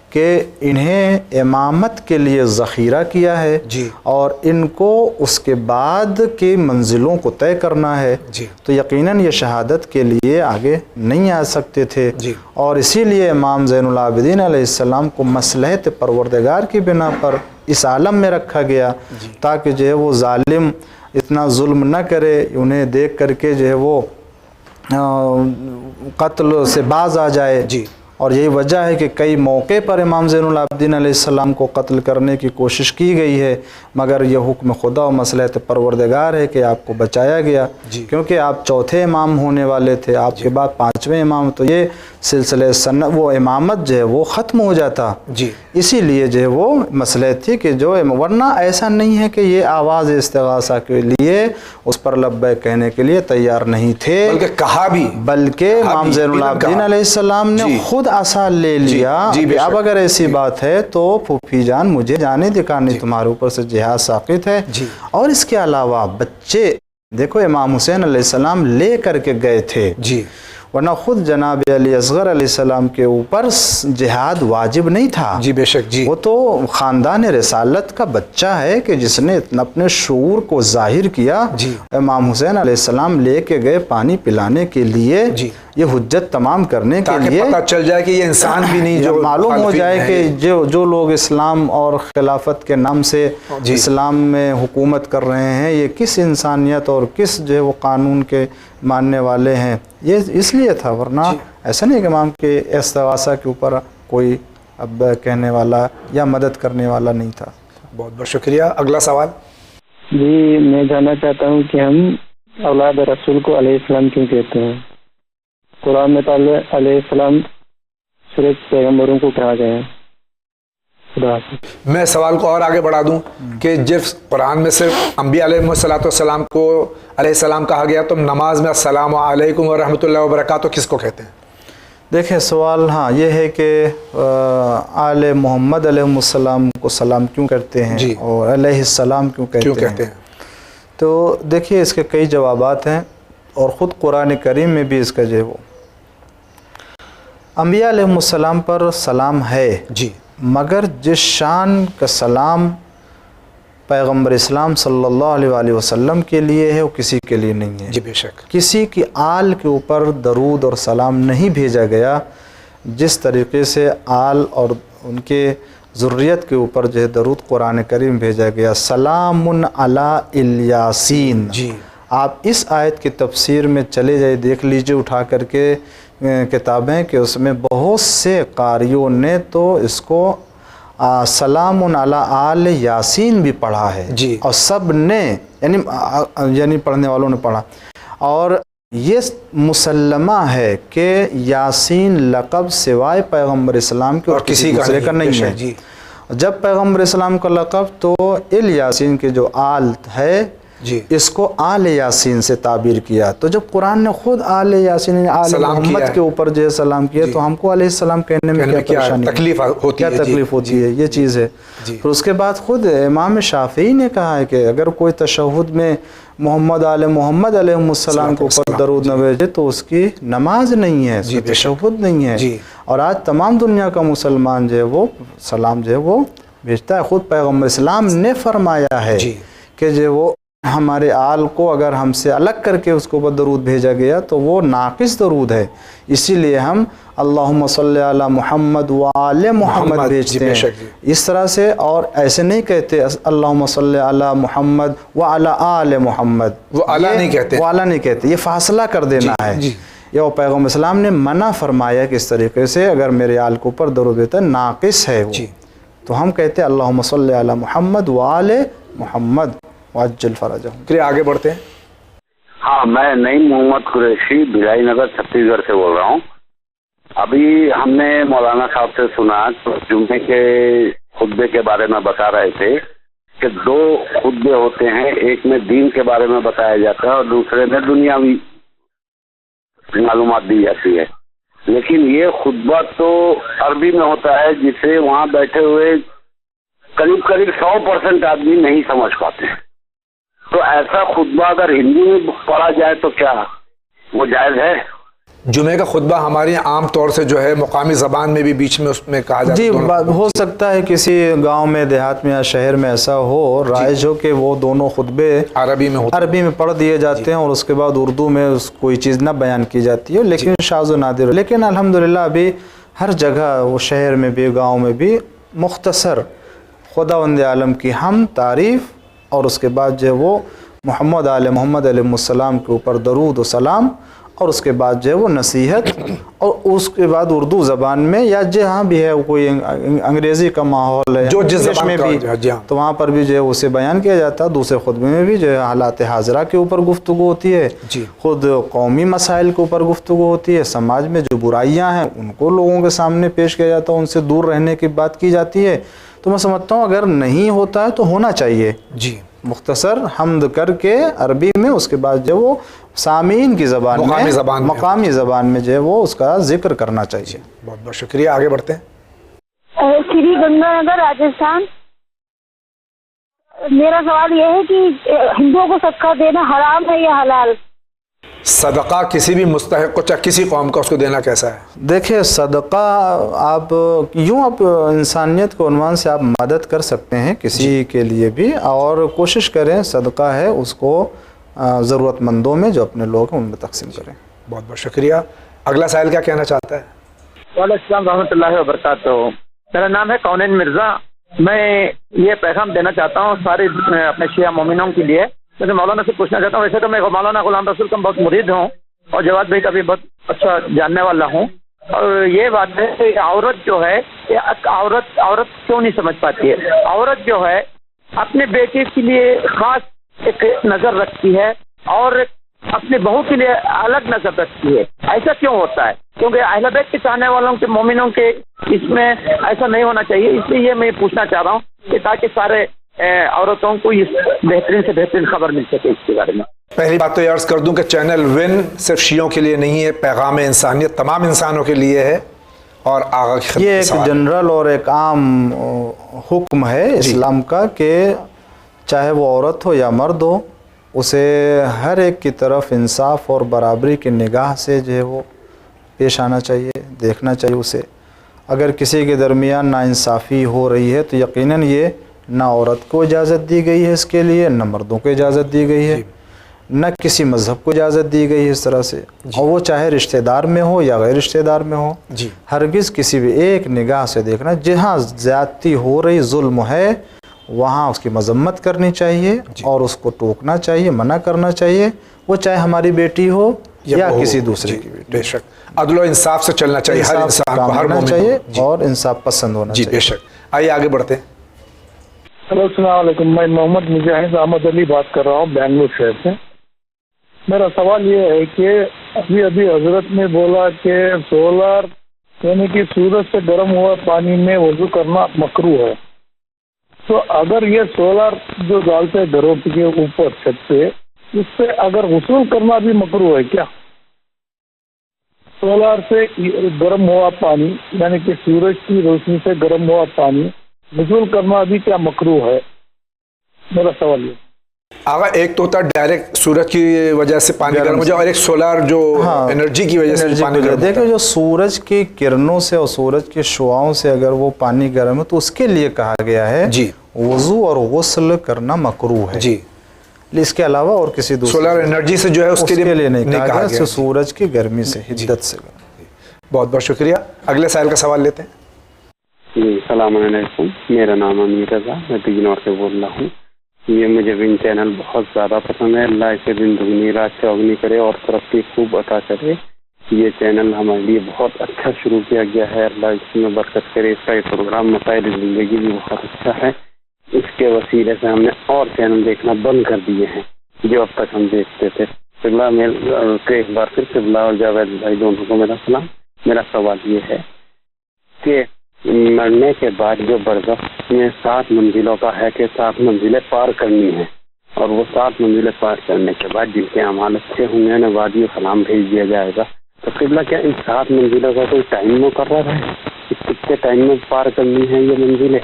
Speaker 2: کہ انہیں امامت کے لیے ذخیرہ کیا ہے اور ان کو اس کے بعد کی منزلوں کو طے کرنا ہے، تو یقیناً یہ شہادت کے لیے آگے نہیں آ سکتے تھے، اور اسی لیے امام زین العابدین علیہ السلام کو مصلحت پروردگار کی بنا پر اس عالم میں رکھا گیا تاکہ جو ہے وہ ظالم اتنا ظلم نہ کرے، انہیں دیکھ کر کے جو ہے وہ قتل سے باز آ جائے۔ اور یہی وجہ ہے کہ کئی موقع پر امام زین العابدین علیہ السلام کو قتل کرنے کی کوشش کی گئی ہے، مگر یہ حکم خدا و مصلحت پروردگار ہے کہ آپ کو بچایا گیا، کیونکہ آپ چوتھے امام ہونے والے تھے، آپ کے بعد پانچویں امام، تو یہ سلسلہ سنت وہ امامت جو ہے وہ ختم ہو جاتا، اسی لیے جو ہے وہ مصلحت تھی کہ جو، ورنہ ایسا نہیں ہے کہ یہ آواز استغاثہ کے لیے اس پر لبیک کہنے کے لیے تیار نہیں تھے، بلکہ کہا بھی، بلکہ امام زین العابدین علیہ السلام نے خود آسان لے لیا کہ اب اگر ایسی بات ہے تو پھوپھی جان مجھے جانے دکھانی، تمہارے اوپر سے جہاد ساقط ہے۔ اور اس کے علاوہ بچے دیکھو امام حسین علیہ السلام لے کر کے گئے تھے، ورنہ خود جناب علی اصغر علیہ السلام کے اوپر جہاد واجب نہیں تھا، بے شک، وہ تو خاندان رسالت کا بچہ ہے کہ جس نے اپنے شعور کو ظاہر کیا، امام حسین علیہ السلام لے کے گئے پانی پلانے کے لیے، یہ حجت تمام کرنے کے لیے، پتہ چل جائے کہ یہ انسان بھی نہیں، جو معلوم ہو جائے کہ جو لوگ اسلام اور خلافت کے نام سے اسلام میں حکومت کر رہے ہیں یہ کس انسانیت اور کس جو ہے وہ قانون کے ماننے والے ہیں، یہ اس لیے تھا، ورنہ ایسا نہیں کہ امام کے استغاثہ کے اوپر کوئی اب کہنے والا یا مدد کرنے والا نہیں تھا۔
Speaker 1: بہت بہت شکریہ۔ اگلا سوال۔
Speaker 5: جی میں جاننا چاہتا ہوں کہ ہم اولاد رسول کو علیہ السلام کیوں کہتے ہیں؟ قرآن میں علیہ السلام صرف پیغمبروں کو کہا گیا ہے۔
Speaker 1: میں سوال کو اور آگے بڑھا دوں کہ جس قرآن میں صرف انبیاء علیہ السلام کو علیہ السلام کہا گیا، تو نماز میں السلام علیکم ورحمۃ اللہ وبرکاتہ کس کو کہتے ہیں؟
Speaker 2: دیکھیں سوال ہاں یہ ہے کہ آل محمد علیہ السلام کو سلام کیوں کرتے ہیں اور علیہ السلام کیوں کہتے ہیں؟ تو دیکھیے اس کے کئی جوابات ہیں، اور خود قرآن کریم میں بھی اس کا جو ہے وہ انبیاء علیہ السلام پر سلام ہے، مگر جس شان کا سلام پیغمبر اسلام صلی اللہ علیہ وآلہ وسلم کے لیے ہے وہ کسی کے لیے نہیں ہے،
Speaker 1: بے شک،
Speaker 2: کسی کی آل کے اوپر درود اور سلام نہیں بھیجا گیا، جس طریقے سے آل اور ان کے ذریت کے اوپر جو ہے درود قرآن کریم بھیجا گیا، سلام علی الیاسین۔ آپ اس آیت کی تفسیر میں چلے جائے، دیکھ لیجئے اٹھا کر کے کتابیں، کہ اس میں بہت سے قاریوں نے تو اس کو سلام علی آل یاسین بھی پڑھا ہے، اور سب نے یعنی پڑھنے والوں نے پڑھا، اور یہ مسلمہ ہے کہ یاسین لقب سوائے پیغمبر اسلام کے اور کسی دوسرے کا نہیں ہے۔ جب پیغمبر اسلام کا لقب تو الیاسین کے جو آل ہے اس کو آل یاسین سے تعبیر کیا، تو جب قرآن نے خود آل یاسین آل محمد کے اوپر جو سلام کیا تو ہم کو علیہ السلام کہنے میں کیا پریشانی، کیا تکلیف ہوتی ہے، یہ چیز ہے۔ پھر اس کے بعد خود امام شافعی نے کہا ہے کہ اگر کوئی تشہد میں محمد آل محمد علیہ السلام کے اوپر درود نہ بھیجے تو اس کی نماز نہیں ہے، تشہد نہیں ہے، اور آج تمام دنیا کا مسلمان جو ہے وہ سلام جو ہے وہ بھیجتا ہے۔ خود پیغمبر اسلام نے فرمایا ہے کہ جو وہ ہمارے آل کو اگر ہم سے الگ کر کے اس کو درود بھیجا گیا تو وہ ناقص درود ہے، اسی لیے ہم اللہم صلی علی محمد وآل محمد بھیجتے ہیں اس طرح سے، اور ایسے نہیں کہتے اللہم صلی علی محمد وعلی آل محمد، وہ اعلیٰ نہیں کہتے، یہ فاصلہ کر دینا ہے۔ یہ پیغمبر اسلام نے منع فرمایا کہ اس طریقے سے اگر میرے آل کے اوپر درود بھیجتا ہے ناقص ہے وہ، تو ہم کہتے ہیں اللہم صلی علی محمد وآل محمد وعجل فرجہم۔
Speaker 1: آگے بڑھتے ہیں۔
Speaker 10: ہاں میں نعیم محمد قریشی بھیلائی نگر چھتیس گڑھ سے بول رہا ہوں۔ ابھی ہم نے مولانا صاحب سے سنا جمعے کے خطبے کے بارے میں بتا رہے تھے کہ دو خطبے ہوتے ہیں، ایک میں دین کے بارے میں بتایا جاتا ہے اور دوسرے میں دنیاوی معلومات دی جاتی ہے۔ لیکن یہ خطبہ تو عربی میں ہوتا ہے جسے وہاں بیٹھے ہوئے قریب 100% آدمی نہیں سمجھ پاتے ہیں. تو ایسا خطبہ اگر ہندی میں پڑھا جائے تو کیا وہ جائز ہے؟
Speaker 1: جمعے کا خطبہ ہماری عام طور سے جو ہے مقامی زبان میں بھی بیچ میں اس میں کہا جاتا ہے.
Speaker 2: جی ہو سکتا ہے کسی گاؤں میں دیہات میں یا شہر میں ایسا ہو رائج ہو کہ وہ دونوں خطبے
Speaker 1: عربی میں
Speaker 2: پڑھ دیے جاتے ہیں اور اس کے بعد اردو میں کوئی چیز نہ بیان کی جاتی ہے، لیکن شاذ و نادر. لیکن الحمدللہ ابھی ہر جگہ وہ شہر میں بھی گاؤں میں بھی مختصر خداوند عالم کی حمد تعریف اور اس کے بعد جو ہے وہ محمد علیہ السلام کے اوپر درود و سلام اور اس کے بعد جو ہے وہ نصیحت اور اس کے بعد اردو زبان میں یا جہاں بھی ہے کوئی انگریزی کا ماحول ہے
Speaker 1: جو جس زبان
Speaker 2: میں بھی تو وہاں پر بھی جو ہے اسے بیان کیا جاتا ہے. دوسرے خطبے میں بھی جو ہے حالات حاضرہ کے اوپر گفتگو ہوتی ہے، خود قومی مسائل کے اوپر گفتگو ہوتی ہے، سماج میں جو برائیاں ہیں ان کو لوگوں کے سامنے پیش کیا جاتا ہے، ان سے دور رہنے کی بات کی جاتی ہے. تو میں سمجھتا ہوں اگر نہیں ہوتا ہے تو ہونا چاہیے مختصر حمد کر کے عربی میں، اس کے بعد جو وہ سامعین کی زبان مقامی زبان میں جو ہے وہ اس کا ذکر کرنا چاہیے.
Speaker 1: بہت بہت شکریہ. آگے بڑھتے ہیں.
Speaker 8: شری گنگا نگر راجستھان. میرا سوال یہ ہے کہ ہندوؤں کو صدقہ دینا حرام ہے یا حلال؟
Speaker 1: صدقہ کسی بھی مستحق کو چاہے کسی قوم کا اس کو دینا کیسا ہے؟
Speaker 2: دیکھیں صدقہ آپ انسانیت کے عنوان سے آپ مدد کر سکتے ہیں کسی کے لیے بھی، اور کوشش کریں صدقہ ہے اس کو ضرورت مندوں میں جو اپنے لوگ ہیں ان میں تقسیم کریں.
Speaker 1: بہت بہت شکریہ. اگلا سائل کیا کہنا چاہتا ہے؟
Speaker 7: وعلیکم السلام ورحمۃ اللہ وبرکاتہ. میرا نام ہے کونین مرزا. میں یہ پیغام دینا چاہتا ہوں سارے اپنے شیعہ مومنوں کے لیے. میں مولانا سے پوچھنا چاہتا ہوں، ویسے تو میں مولانا غلام رسول کا بہت مرید ہوں اور جواد بھائی کا بھی بہت اچھا جاننے والا ہوں، اور یہ بات ہے کہ عورت جو ہے عورت کیوں نہیں سمجھ پاتی ہے. عورت جو ہے اپنے بیٹے کے لیے خاص ایک نظر رکھتی ہے اور اپنے بہو کے لیے الگ نظر رکھتی ہے. ایسا کیوں ہوتا ہے؟ کیونکہ اہل بیت کے چاہنے والوں کے مومنوں کے اس میں ایسا نہیں ہونا چاہیے. اس لیے یہ میں پوچھنا چاہ رہا ہوں کہ تاکہ سارے عورتوں کو اس بہترین سے بہترین خبر مل سکے اس کے بارے میں.
Speaker 1: پہلی بات تو یہ عرض کر دوں کہ چینل ون صرف شیعوں کے لیے نہیں ہے، پیغام انسانیت تمام انسانوں کے لیے ہے. اور آغا کی
Speaker 2: یہ ایک جنرل اور ایک عام حکم ہے اسلام کا کہ چاہے وہ عورت ہو یا مرد ہو، اسے ہر ایک کی طرف انصاف اور برابری کی نگاہ سے جو ہے وہ پیش آنا چاہیے، دیکھنا چاہیے اسے. اگر کسی کے درمیان ناانصافی ہو رہی ہے تو یقیناً یہ نہ عورت کو اجازت دی گئی ہے اس کے لیے، نہ مردوں کو اجازت دی گئی ہے، نہ کسی مذہب کو اجازت دی گئی ہے اس طرح سے. اور وہ چاہے رشتہ دار میں ہو یا غیر رشتہ دار میں ہو، ہرگز کسی بھی ایک نگاہ سے دیکھنا. جہاں زیادتی ہو رہی ظلم ہے وہاں اس کی مذمت کرنی چاہیے اور اس کو ٹوکنا چاہیے، منع کرنا چاہیے، وہ چاہے ہماری بیٹی ہو یا کسی دوسرے کی بیٹی.
Speaker 1: بے شک عدل و انصاف سے چلنا چاہیے، ہر انسان کو، ہر مومن
Speaker 2: چاہیے اور انصاف پسند ہونا چاہیے.
Speaker 1: بے شک. آئیے آگے بڑھتے ہیں.
Speaker 11: ہلو السلام علیکم. میں محمد مجاہد احمد علی بات کر رہا ہوں بنگلور شہر سے. میرا سوال یہ ہے کہ ابھی حضرت نے بولا کہ سولر یعنی کہ سورج سے گرم ہوا پانی میں وضو کرنا مکروہ ہے. تو اگر یہ سولر جو ڈالتے ہیں گھروں کے اوپر چھت پہ، اس سے اگر غسل کرنا بھی مکروہ ہے کیا؟ سولر سے گرم ہوا پانی یعنی کہ سورج کی روشنی سے گرم ہوا پانی غسل کرنا بھی کیا مکروہ ہے؟ میرا سوال یہ.
Speaker 1: آگا ایک تو ہوتا ہے ڈائریکٹ سورج کی وجہ سے پانی گرم ہو جائے، اور ایک سولار جو انرجی کی وجہ سے پانی گرم.
Speaker 2: دیکھیں جو سورج کی کرنوں سے اور سورج کی شعاؤں سے اگر وہ پانی گرم ہے تو اس کے لیے کہا گیا ہے وضو اور غسل کرنا مکروہ ہے. اس کے علاوہ اور کسی دوسرے
Speaker 1: سولار انرجی سے جو ہے اس کے لیے
Speaker 2: نہیں کہا گیا، سورج کی گرمی سے حدت سے.
Speaker 1: بہت بہت شکریہ. اگلے سائل کا سوال لیتے ہیں.
Speaker 10: جی السلام علیکم. میرا نام امیر رضا، میں بجنور سے بول رہا ہوں. یہ مجھے ون چینل بہت زیادہ پسند ہے. اللہ اسے دن دگنی رات چوگنی کرے اور ترقی خوب عطا کرے. یہ چینل ہمارے لیے بہت اچھا شروع کیا گیا ہے. اللہ اس میں برکت کرے. اس کا یہ پروگرام مسائل زندگی بھی بہت اچھا ہے. اس کے وسیلے سے ہم نے اور چینل دیکھنا بند کر دیے ہیں جو اب تک ہم دیکھتے تھے. ایک بار پھر قبلہ اور جاوید بھائی دونوں کو میرا سلام. میرا سوال یہ ہے کہ مرنے کے بعد جو برزخ میں 7 منزلوں کا ہے کہ 7 منزلیں پار کرنی ہیں، اور وہ 7 منزلیں پار کرنے کے بعد جن کے اعمال اچھے ہوں گے انہیں وادی سلام بھیج دیا جائے گا،
Speaker 3: تو قبلہ کیا ان 7 منزلوں کا کوئی ٹائم مقرر ہے کہ کتنے ٹائم میں پار کرنی ہے یہ منزلیں؟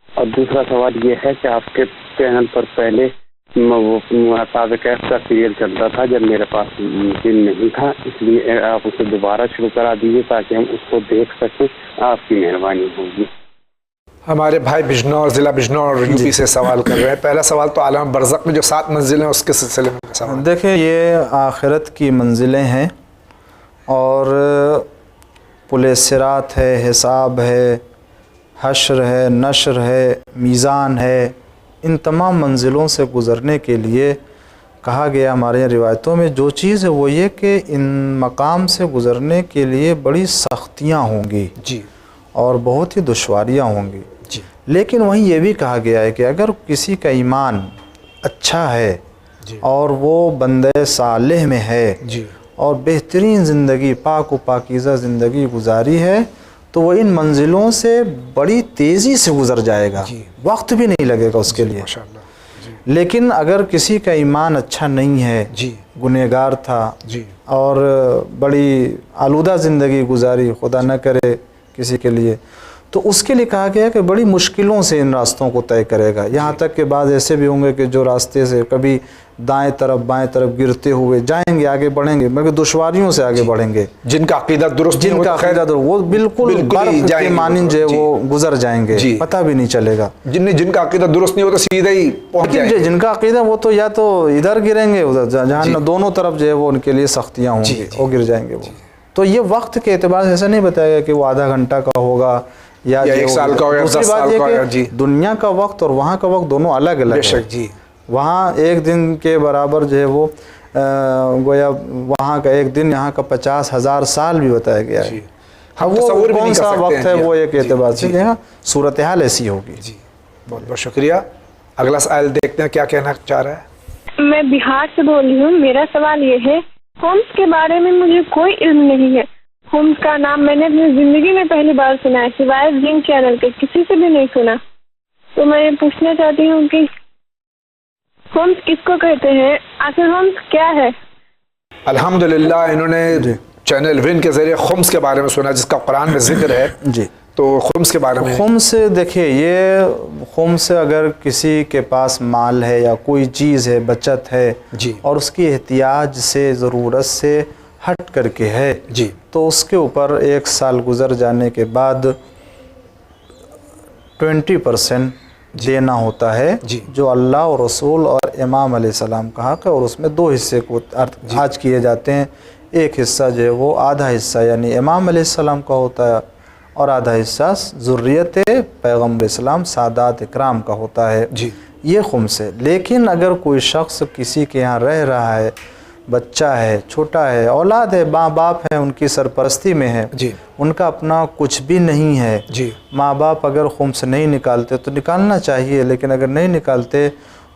Speaker 3: اور دوسرا سوال یہ ہے کہ آپ کے چینل پر پہلے محتاج کیف کا سیریل چلتا تھا جب میرے پاس دن نہیں تھا، اس لیے آپ اسے دوبارہ شروع کرا دیجیے تاکہ ہم اس کو دیکھ سکیں، آپ کی مہربانی ہوگی۔
Speaker 1: ہمارے بھائی بجنور، ضلع بجنور یو پی سے سوال کر رہے ہیں۔ پہلا سوال تو عالم برزخ میں جو 7 منزلیں ہیں اس کے سلسلے میں سوال۔
Speaker 2: دیکھیں یہ آخرت کی منزلیں ہیں اور پل صراط ہے، حساب ہے، حشر ہے، نشر ہے، میزان ہے، ان تمام منزلوں سے گزرنے کے لیے کہا گیا ہمارے روایتوں میں جو چیز ہے وہ یہ کہ ان مقام سے گزرنے کے لیے بڑی سختیاں ہوں گی
Speaker 1: جی
Speaker 2: اور بہت ہی دشواریاں ہوں گی
Speaker 1: جی،
Speaker 2: لیکن وہیں یہ بھی کہا گیا ہے کہ اگر کسی کا ایمان اچھا ہے اور وہ بندہ صالح میں ہے
Speaker 1: جی
Speaker 2: اور بہترین زندگی، پاک و پاکیزہ زندگی گزاری ہے تو وہ ان منزلوں سے بڑی تیزی سے گزر جائے گا، وقت بھی نہیں لگے گا اس کے لیے۔ لیکن اگر کسی کا ایمان اچھا نہیں ہے، گنہگار تھا اور بڑی آلودہ زندگی گزاری، خدا نہ کرے کسی کے لیے، تو اس کے لیے کہا گیا کہ بڑی مشکلوں سے ان راستوں کو طے کرے گا۔ یہاں تک کہ بعض ایسے بھی ہوں گے کہ جو راستے سے کبھی دائیں طرف بائیں طرف گرتے ہوئے جائیں گے، آگے بڑھیں گے، مگر دشواریوں سے آگے بڑھیں گے۔
Speaker 1: جن کا عقیدہ درست
Speaker 2: جن کا عقیدہ درست، وہ بالکل برف کے مانند جو وہ گزر جائیں گے، پتہ بھی نہیں چلے گا۔
Speaker 1: جن کا عقیدہ درست نہیں ہو تو سیدھے ہی پہنچ جائیں گے۔
Speaker 2: جن کا عقیدہ وہ تو یا تو ادھر گریں گے ادھر، جہاں دونوں طرف جو ہے وہ ان کے لیے سختیاں ہوں گی، وہ گر جائیں گے وہ۔ تو یہ وقت کے اعتبار سے ایسا نہیں بتایا گیا کہ وہ آدھا گھنٹہ کا ہوگا یا 1 سال کا ہوگا، 10 سال کا ہوگا۔ دنیا کا وقت اور وہاں کا وقت دونوں الگ الگ ہے۔ وہاں ایک دن کے برابر جو ہے وہ گویا وہاں کا ایک دن یہاں کا 50,000 سال بھی بتایا گیا ہے۔ وہ کون سا وقت ہے وہ ایک اعتبار سے صورتحال ایسی ہوگی۔
Speaker 1: جی بہت بہت شکریہ۔ اگلا سوال دیکھتے ہیں کیا کہنا چاہ رہا ہے۔
Speaker 9: میں بہار سے بول رہی ہوں۔ میرا سوال یہ ہے، ہومس کے بارے میں مجھے کوئی علم نہیں ہے۔ ہومس کا نام میں نے اپنی زندگی میں پہلی بار سنا ہے، سوائے زنگ چینل کے کسی سے بھی نہیں سنا۔ تو میں یہ پوچھنا چاہتی ہوں کہ ہومس کس کو کہتے ہیں، آخر ہومس کیا ہے؟
Speaker 1: الحمدللہ انہوں نے چینل ون کے ذریعے خمس کے بارے میں سنا جس کا قرآن میں ذکر ہے۔
Speaker 2: جی
Speaker 1: تو خمس کے بارے میں
Speaker 2: خمس دیکھیے، یہ خمس اگر کسی کے پاس مال ہے یا کوئی چیز ہے، بچت ہے اور اس کی احتیاج سے، ضرورت سے ہٹ کر کے ہے تو اس کے اوپر 1 سال گزر جانے کے بعد 20% دینا ہوتا ہے جو اللہ اور رسول اور امام علیہ السلام کا حق ہے، اور اس میں 2 حصے کو خرچ کیے جاتے ہیں۔ ایک حصہ جو ہے وہ آدھا حصہ یعنی امام علیہ السلام کا ہوتا ہے اور آدھا حصہ ذریت پیغمبر اسلام سادات اکرام کا ہوتا ہے۔ یہ خمس ہے۔ لیکن اگر کوئی شخص کسی کے یہاں رہ رہا ہے، بچہ ہے، چھوٹا ہے، اولاد ہے، ماں باپ ہیں، ان کی سرپرستی میں ہے، ان کا اپنا کچھ بھی نہیں ہے، ماں باپ اگر خمس نہیں نکالتے تو نکالنا چاہیے، لیکن اگر نہیں نکالتے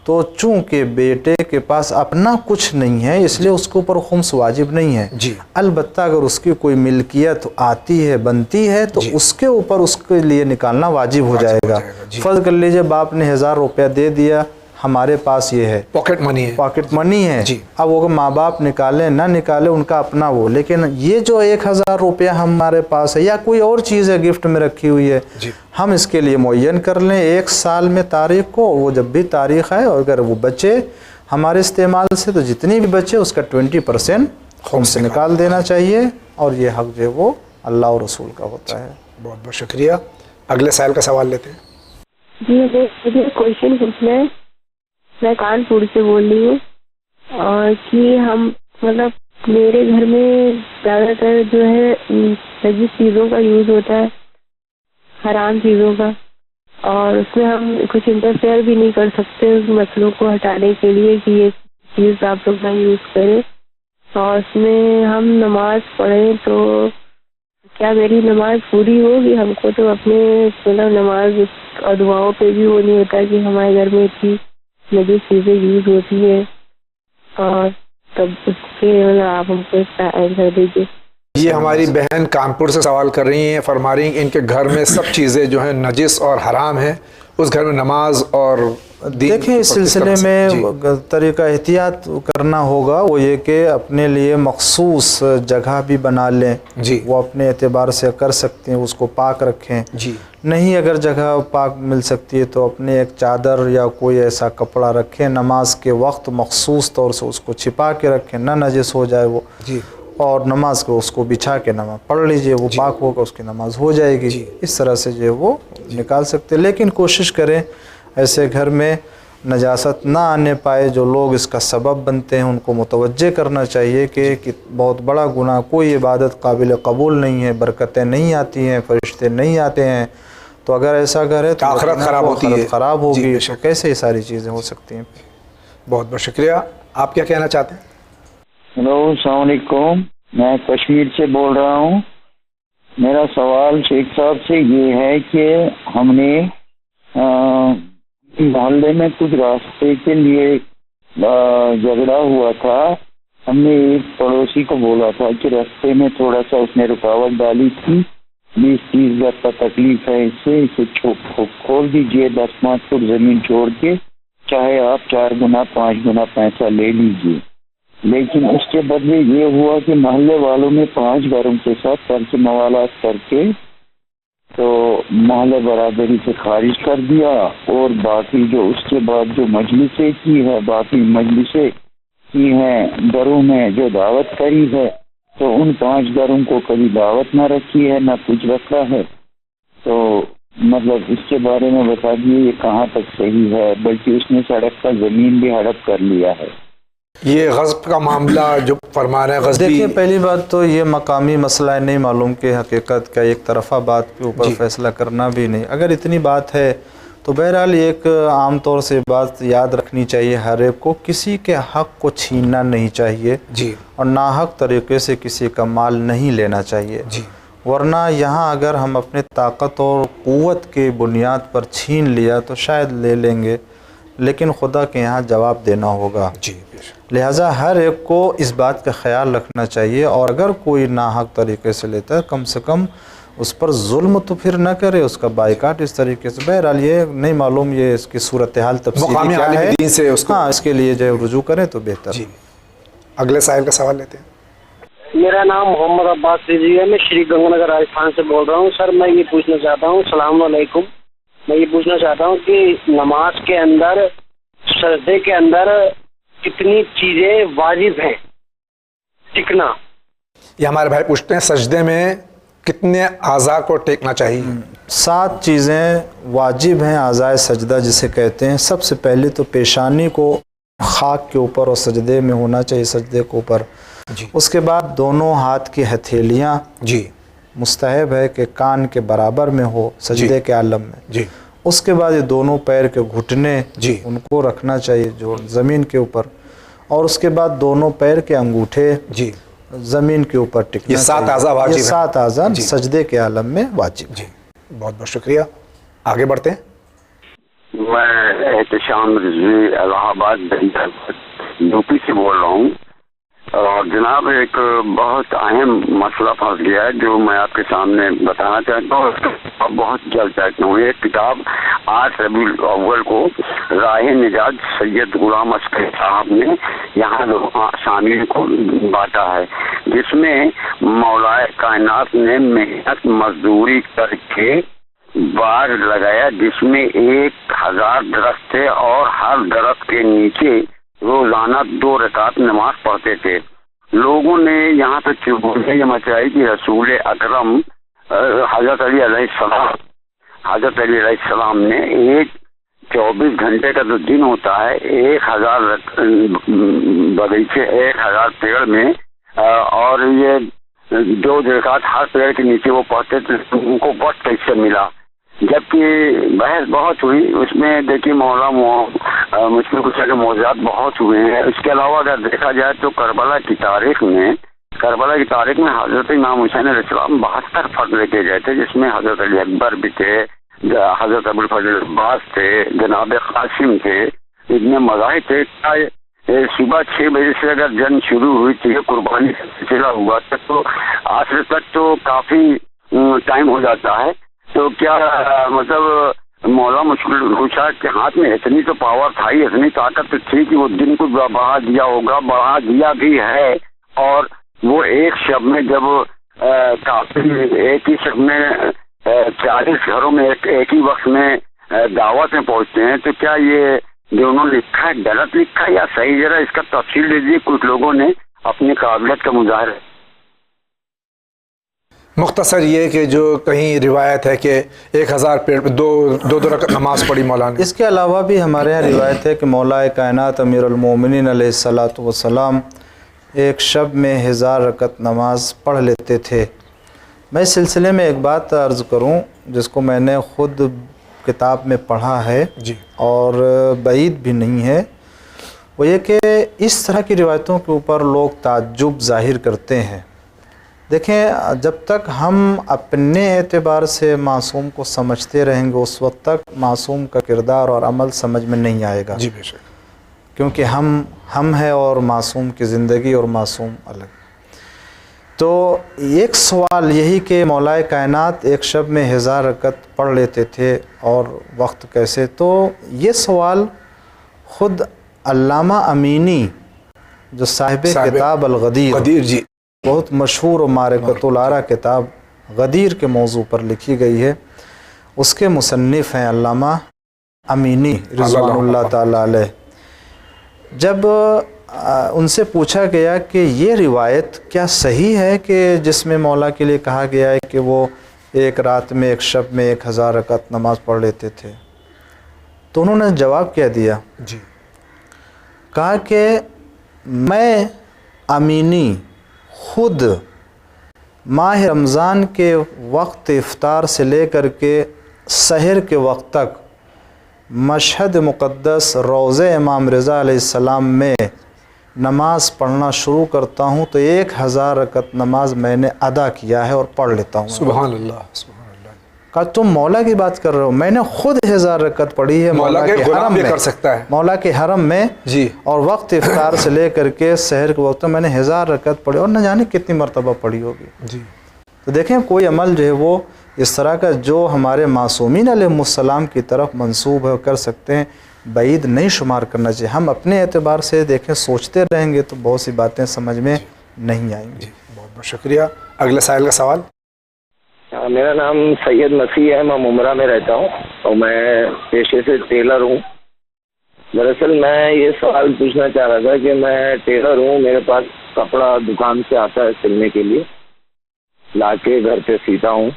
Speaker 2: تو چونکہ بیٹے کے پاس اپنا کچھ نہیں ہے اس لیے اس کے اوپر خمس واجب نہیں ہے۔ البتہ اگر اس کی کوئی ملکیت آتی ہے، بنتی ہے تو اس کے اوپر اس کے لیے نکالنا واجب ہو جائے گا۔ فرض کر لیجئے باپ نے 1000 روپیہ دے دیا، ہمارے پاس یہ ہے،
Speaker 1: پاکٹ منی ہے،
Speaker 2: پاکٹ منی ہے۔ اب وہ ماں باپ نکالیں نہ نکالیں ان کا اپنا وہ، لیکن یہ جو 1000 روپیہ ہمارے پاس ہے یا کوئی اور چیز ہے گفٹ میں رکھی ہوئی ہے، ہم اس کے لیے معین کر لیں 1 سال میں تاریخ کو، وہ جب بھی تاریخ ہے اور اگر وہ بچے ہمارے استعمال سے تو جتنی بھی بچے اس کا 20% خمس سے نکال دینا چاہیے، اور یہ حق جو ہے وہ اللہ اور رسول کا ہوتا ہے۔
Speaker 1: بہت بہت شکریہ۔ اگلے سائل کا سوال لیتے ہیں۔
Speaker 9: جی مجھے کوشچن پوچھنا ہے، میں کانپور سے بول رہی ہوں، اور کہ ہم مطلب میرے گھر میں زیادہ تر جو ہے نجس چیزوں کا یوز ہوتا ہے، حرام چیزوں کا، اور اس میں ہم کچھ انٹرفیئر بھی نہیں کر سکتے اس مسئلوں کو ہٹانے کے لیے کہ یہ چیز آپ لوگ نہ یوز کریں، اور اس میں ہم نماز پڑھیں تو کیا میری نماز پوری ہوگی؟ ہم کو تو اپنے مطلب نماز اور دعاؤں پہ بھی وہ نہیں ہوتا کہ ہمارے گھر میں اتنی نجس چیزیں یوز ہوتی ہیں، اور تب اس کے آپ ہم کو آنسر دیجیے۔
Speaker 1: یہ ہماری بہن کانپور سے سوال کر رہی ہیں، فرما رہی ہیں کہ ان کے گھر میں سب چیزیں جو ہیں نجس اور حرام ہیں، اس گھر میں نماز اور
Speaker 2: دیکھیں اس سلسلے میں طریقہ احتیاط کرنا ہوگا وہ یہ کہ اپنے لیے مخصوص جگہ بھی بنا لیں، وہ اپنے اعتبار سے کر سکتے ہیں، اس کو پاک رکھیں. نہیں اگر جگہ پاک مل سکتی ہے تو اپنے ایک چادر یا کوئی ایسا کپڑا رکھیں، نماز کے وقت مخصوص طور سے اس کو چھپا کے رکھیں، نہ نجس ہو جائے وہ، اور نماز کو اس کو بچھا کے نماز پڑھ لیجئے، وہ پاک ہوگا، اس کی نماز ہو جائے گی. اس طرح سے جو ہے وہ نکال سکتے. لیکن کوشش کریں ایسے گھر میں نجاست نہ آنے پائے. جو لوگ اس کا سبب بنتے ہیں ان کو متوجہ کرنا چاہیے کہ بہت بڑا گناہ، کوئی عبادت قابل قبول نہیں ہے، برکتیں نہیں آتی ہیں، فرشتے نہیں آتے ہیں. تو اگر ایسا گھر ہے تو
Speaker 1: آخرت خراب ہوتی ہے،
Speaker 2: خراب ہوگی. تو کیسے یہ ساری چیزیں ہو سکتی ہیں؟
Speaker 1: بہت بہت شکریہ. آپ کیا کہنا چاہتے ہیں؟
Speaker 12: ہلو، السلام علیکم. میں کشمیر سے بول رہا ہوں. میرا سوال شیخ صاحب سے یہ ہے کہ ہم نے محلے میں کچھ راستے کے لیے جھگڑا ہوا تھا. ہم نے ایک پڑوسی کو بولا تھا کہ راستے میں تھوڑا سا اس نے رکاوٹ ڈالی تھی، 20-30 ہزار کا تکلیف ہے اسے کھول دیجئے، 10-5 فٹ زمین چھوڑ کے، چاہے آپ 4 گنا 5 گنا پیسہ لے لیجئے. لیکن اس کے بدلے یہ ہوا کہ محلے والوں نے 5 گھروں کے ساتھ طرز موالات کر کے تو محلے برادری سے خارج کر دیا، اور باقی جو اس کے بعد جو مجلسیں کی ہے، باقی مجلسیں کی ہیں گھروں میں جو دعوت کری ہے، تو ان 5 گھروں کو کبھی دعوت نہ رکھی ہے، نہ کچھ رکھا ہے. تو مطلب اس کے بارے میں بتا دیے یہ کہاں تک صحیح ہے. بلکہ اس نے سڑک کا زمین بھی ہڑپ کر لیا ہے.
Speaker 1: یہ غصب کا معاملہ جو فرما رہے ہیں غصبی،
Speaker 2: دیکھیں پہلی بات تو یہ مقامی مسئلہ ہے، نہیں معلوم کہ حقیقت کا ایک طرفہ بات کے اوپر فیصلہ کرنا بھی نہیں. اگر اتنی بات ہے تو بہرحال ایک عام طور سے بات یاد رکھنی چاہیے ہر ایک کو، کسی کے حق کو چھیننا نہیں چاہیے اور ناحق طریقے سے کسی کا مال نہیں لینا چاہیے. ورنہ یہاں اگر ہم اپنے طاقت اور قوت کے بنیاد پر چھین لیا تو شاید لے لیں گے، لیکن خدا کے یہاں جواب دینا ہوگا. لہٰذا ہر ایک کو اس بات کا خیال رکھنا چاہیے، اور اگر کوئی ناحق طریقے سے لیتا ہے کم سے کم اس پر ظلم تو پھر نہ کرے، اس کا بائیکاٹ اس طریقے سے. بہرحال یہ نہیں معلوم یہ اس کی صورتحال تفصیلی کیا ہے، ہاں اس کے لیے جو رجوع کریں تو بہتر.
Speaker 1: اگلے سائل کا سوال لیتے ہیں.
Speaker 6: میرا نام محمد عباس رضوی ہے، میں شری گنگا نگر راجستھان سے بول رہا ہوں. سر میں یہ پوچھنا چاہتا ہوں، السلام علیکم، میں یہ پوچھنا چاہتا ہوں کہ نماز کے اندر سجدے کے اندر کتنی چیزیں واجب ہیں ٹکنا؟
Speaker 1: یہ ہمارے بھائی پوچھتے ہیں سجدے میں کتنے اعضاء کو ٹیکنا چاہیے؟
Speaker 2: 7 چیزیں واجب ہیں اعضائے سجدہ جسے کہتے ہیں. سب سے پہلے تو پیشانی کو خاک کے اوپر اور سجدے میں ہونا چاہیے، سجدے کے اوپر. اس کے بعد دونوں ہاتھ کی ہتھیلیاں مستحب ہے کہ کان کے برابر میں ہو سجدے کے عالم میں. اس کے بعد یہ دونوں پیر کے گھٹنے ان کو رکھنا چاہیے جو زمین کے اوپر، اور اس کے بعد دونوں پیر کے انگوٹھے زمین کے اوپر ٹکنا.
Speaker 1: یہ 7 اعضاء واجب ہیں،
Speaker 2: یہ 7 اعضاء سجدے کے عالم میں واجب.
Speaker 1: بہت بہت شکریہ. آگے بڑھتے ہیں.
Speaker 10: میں احتشام رضوی الہ آباد یو پی سے بول رہا ہوں. اور جناب ایک بہت اہم مسئلہ پھنس گیا ہے جو میں آپ کے سامنے بتانا چاہتا ہوں، بہت جلد چاہتا ہوں. ایک کتاب 8 ربیع الاول کو راہ نجات سید غلام عسکری صاحب نے یہاں شامل کو بانٹا ہے، جس میں مولا کائنات نے محنت مزدوری کر کے باغ لگایا جس میں 1000 درخت تھے، اور ہر درخت کے نیچے روزانہ 2 رکعت نماز پڑھتے تھے. لوگوں نے یہاں تک یہ مچائی کہ رسول اکرم حضرت علی علیہ السلام نے 24 گھنٹے کا جو دن ہوتا ہے 1000 بغیچے 1000 پیڑ میں، اور یہ 2 رکعت ہر پیڑ کے نیچے وہ پڑھتے تھے. ان کو وقت کیسے ملا؟ جبکہ بحث بہت ہوئی اس میں. دیکھیے مولا مشکل کشا کے موضوعات بہت ہوئے ہیں. اس کے علاوہ اگر دیکھا جائے تو کربلا کی تاریخ میں حضرت امام حسین علیہ السلام 72 فرد لے کے گئے تھے، جس میں حضرت علی اکبر بھی تھے، حضرت ابوالفضل عباس تھے، جناب قاسم تھے، ابن مظاہر تھے. صبح 6 بجے سے اگر جنگ شروع ہوئی تھی, قربانی کا سلسلہ ہوا تھا, تو عصر تک تو کافی ٹائم ہو جاتا ہے. تو کیا مطلب مولا مشکل خوشا کے ہاتھ میں اتنی تو پاور تھا ہی, اتنی طاقت تھی کہ وہ دن کو بڑھا دیا ہوگا, بڑھا دیا بھی ہے. اور وہ ایک شب میں جب کافی ایک ہی شب میں 40 گھروں میں ایک ہی وقت میں دعوت میں پہنچتے ہیں, تو کیا یہ جو انہوں نے لکھا ہے غلط لکھا ہے یا صحیح؟ ذرا اس کا تفصیل دے دیجیے. کچھ لوگوں نے اپنی قابلیت کا مظاہرہ.
Speaker 1: مختصر یہ کہ جو کہیں روایت ہے کہ 1000 پیڑ پہ دو رکعت نماز پڑھی مولانا.
Speaker 2: اس کے علاوہ بھی ہمارے یہاں روایت ہے کہ مولا کائنات امیر المومنین علیہ الصلاۃ والسلام ایک شب میں 1000 رکعت نماز پڑھ لیتے تھے. میں اس سلسلے میں ایک بات عرض کروں جس کو میں نے خود کتاب میں پڑھا ہے
Speaker 1: جی, اور
Speaker 2: بعید بھی نہیں ہے. وہ یہ کہ اس طرح کی روایتوں کے اوپر لوگ تعجب ظاہر کرتے ہیں. دیکھیں, جب تک ہم اپنے اعتبار سے معصوم کو سمجھتے رہیں گے اس وقت تک معصوم کا کردار اور عمل سمجھ میں نہیں آئے گا.
Speaker 1: جی بے شک,
Speaker 2: کیونکہ ہم ہیں اور معصوم کی زندگی اور معصوم الگ. تو ایک سوال یہی کہ مولا کائنات ایک شب میں 1000 رکعت پڑھ لیتے تھے اور وقت کیسے؟ تو یہ سوال خود علامہ امینی جو صاحب کتاب الغدیر
Speaker 1: جی,
Speaker 2: بہت مشہور و معرکۃ الآراء کتاب غدیر کے موضوع پر لکھی گئی ہے, اس کے مصنف ہیں علامہ امینی رضوان اللہ تعالی علیہ. جب ان سے پوچھا گیا کہ یہ روایت کیا صحیح ہے کہ جس میں مولا کے لیے کہا گیا ہے کہ وہ ایک رات میں ایک شب میں 1000 رکعت نماز پڑھ لیتے تھے, تو انہوں نے جواب کیا دیا؟
Speaker 1: جی,
Speaker 2: کہا کہ میں امینی خود ماہ رمضان کے وقت افطار سے لے کر کے سحر کے وقت تک مشہد مقدس روضہ امام رضا علیہ السلام میں نماز پڑھنا شروع کرتا ہوں تو 1000 رکعت نماز میں نے ادا کیا ہے اور پڑھ لیتا ہوں.
Speaker 1: سبحان اللہ, سبحان اللہ.
Speaker 2: کہا تم مولا کی بات کر رہے ہو؟ میں نے خود 1000 رکعت پڑھی ہے
Speaker 1: مولا کے حرم میں, کر سکتا ہے
Speaker 2: مولا کے حرم میں
Speaker 1: جی,
Speaker 2: اور وقت افطار سے لے کر کے سحر کے وقت میں نے 1000 رکعت پڑھی اور نہ جانے کتنی مرتبہ پڑھی ہوگی.
Speaker 1: جی,
Speaker 2: تو دیکھیں کوئی عمل جو ہے وہ اس طرح کا جو ہمارے معصومین علیہ السلام کی طرف منسوب ہے کر سکتے ہیں, بعید نہیں شمار کرنا چاہیے. ہم اپنے اعتبار سے دیکھیں سوچتے رہیں گے تو بہت سی باتیں سمجھ میں نہیں آئیں گی.
Speaker 1: بہت بہت شکریہ. اگلے سائل کا سوال.
Speaker 13: میرا نام سید مسیح ہے, میں ممرہ میں رہتا ہوں اور میں پیشے سے ٹیلر ہوں. دراصل میں یہ سوال پوچھنا چاہ رہا تھا کہ میں ٹیلر ہوں, میرے پاس کپڑا دکان سے آتا ہے سلنے کے لیے, لا کے گھر پہ سیتا ہوں.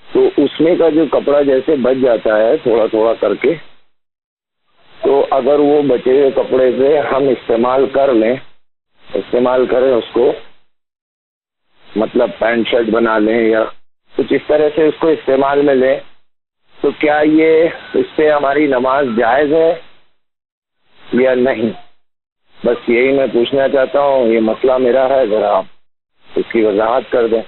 Speaker 13: تو اس میں کا جو کپڑا جیسے بچ جاتا ہے تھوڑا تھوڑا کر کے, تو اگر وہ بچے ہوئے کپڑے سے ہم استعمال کریں اس کو, مطلب پینٹ شرٹ بنا لیں یا کچھ اس طرح سے اس کو استعمال میں لیں, تو کیا یہ اس پہ ہماری نماز جائز ہے یا نہیں؟ بس یہی میں پوچھنا چاہتا ہوں, یہ مسئلہ میرا ہے, ذرا آپ اس کی وضاحت کر دیں.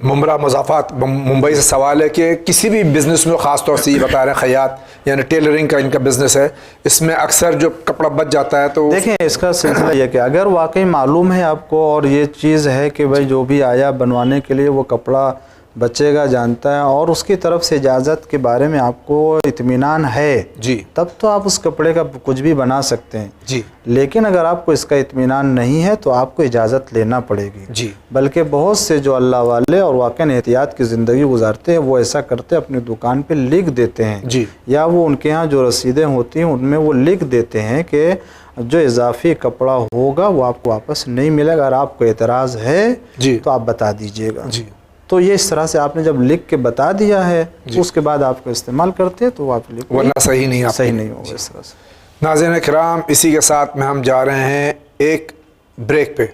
Speaker 1: ممرہ مضافات ممبئی سے سوال ہے کہ کسی بھی بزنس میں, خاص طور سے یہ بتا رہے ہیں خیاط یعنی ٹیلرنگ کا ان کا بزنس ہے, اس میں اکثر جو کپڑا بچ جاتا ہے تو
Speaker 2: دیکھیں اس کا سلسلہ یہ کہ اگر واقعی معلوم ہے آپ کو اور یہ چیز ہے کہ بھائی جو بھی آیا بنوانے کے لیے وہ کپڑا بچے گا جانتا ہے اور اس کی طرف سے اجازت کے بارے میں آپ کو اطمینان ہے
Speaker 1: جی,
Speaker 2: تب تو آپ اس کپڑے کا کچھ بھی بنا سکتے ہیں
Speaker 1: جی.
Speaker 2: لیکن اگر آپ کو اس کا اطمینان نہیں ہے تو آپ کو اجازت لینا پڑے گی
Speaker 1: جی.
Speaker 2: بلکہ بہت سے جو اللہ والے اور واقعی احتیاط کی زندگی گزارتے ہیں وہ ایسا کرتے اپنی دکان پہ لکھ دیتے ہیں
Speaker 1: جی,
Speaker 2: یا وہ ان کے ہاں جو رسیدیں ہوتی ہیں ان میں وہ لکھ دیتے ہیں کہ جو اضافی کپڑا ہوگا وہ آپ کو واپس نہیں ملے گا, اگر آپ کو اعتراض ہے
Speaker 1: جی,
Speaker 2: تو آپ بتا دیجئے گا.
Speaker 1: جی.
Speaker 2: تو یہ اس طرح سے آپ نے جب لکھ کے بتا دیا ہے تو اس کے بعد آپ کو استعمال کرتے ہیں تو آپ لکھ,
Speaker 1: ورنہ صحیح نہیں
Speaker 2: ہوگا اس طرح سے.
Speaker 1: ناظرین کرام, اسی کے ساتھ میں ہم جا رہے ہیں ایک بریک پہ.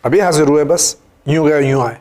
Speaker 1: ابھی حاضر ہوئے, بس یوں گئے یوں آئے.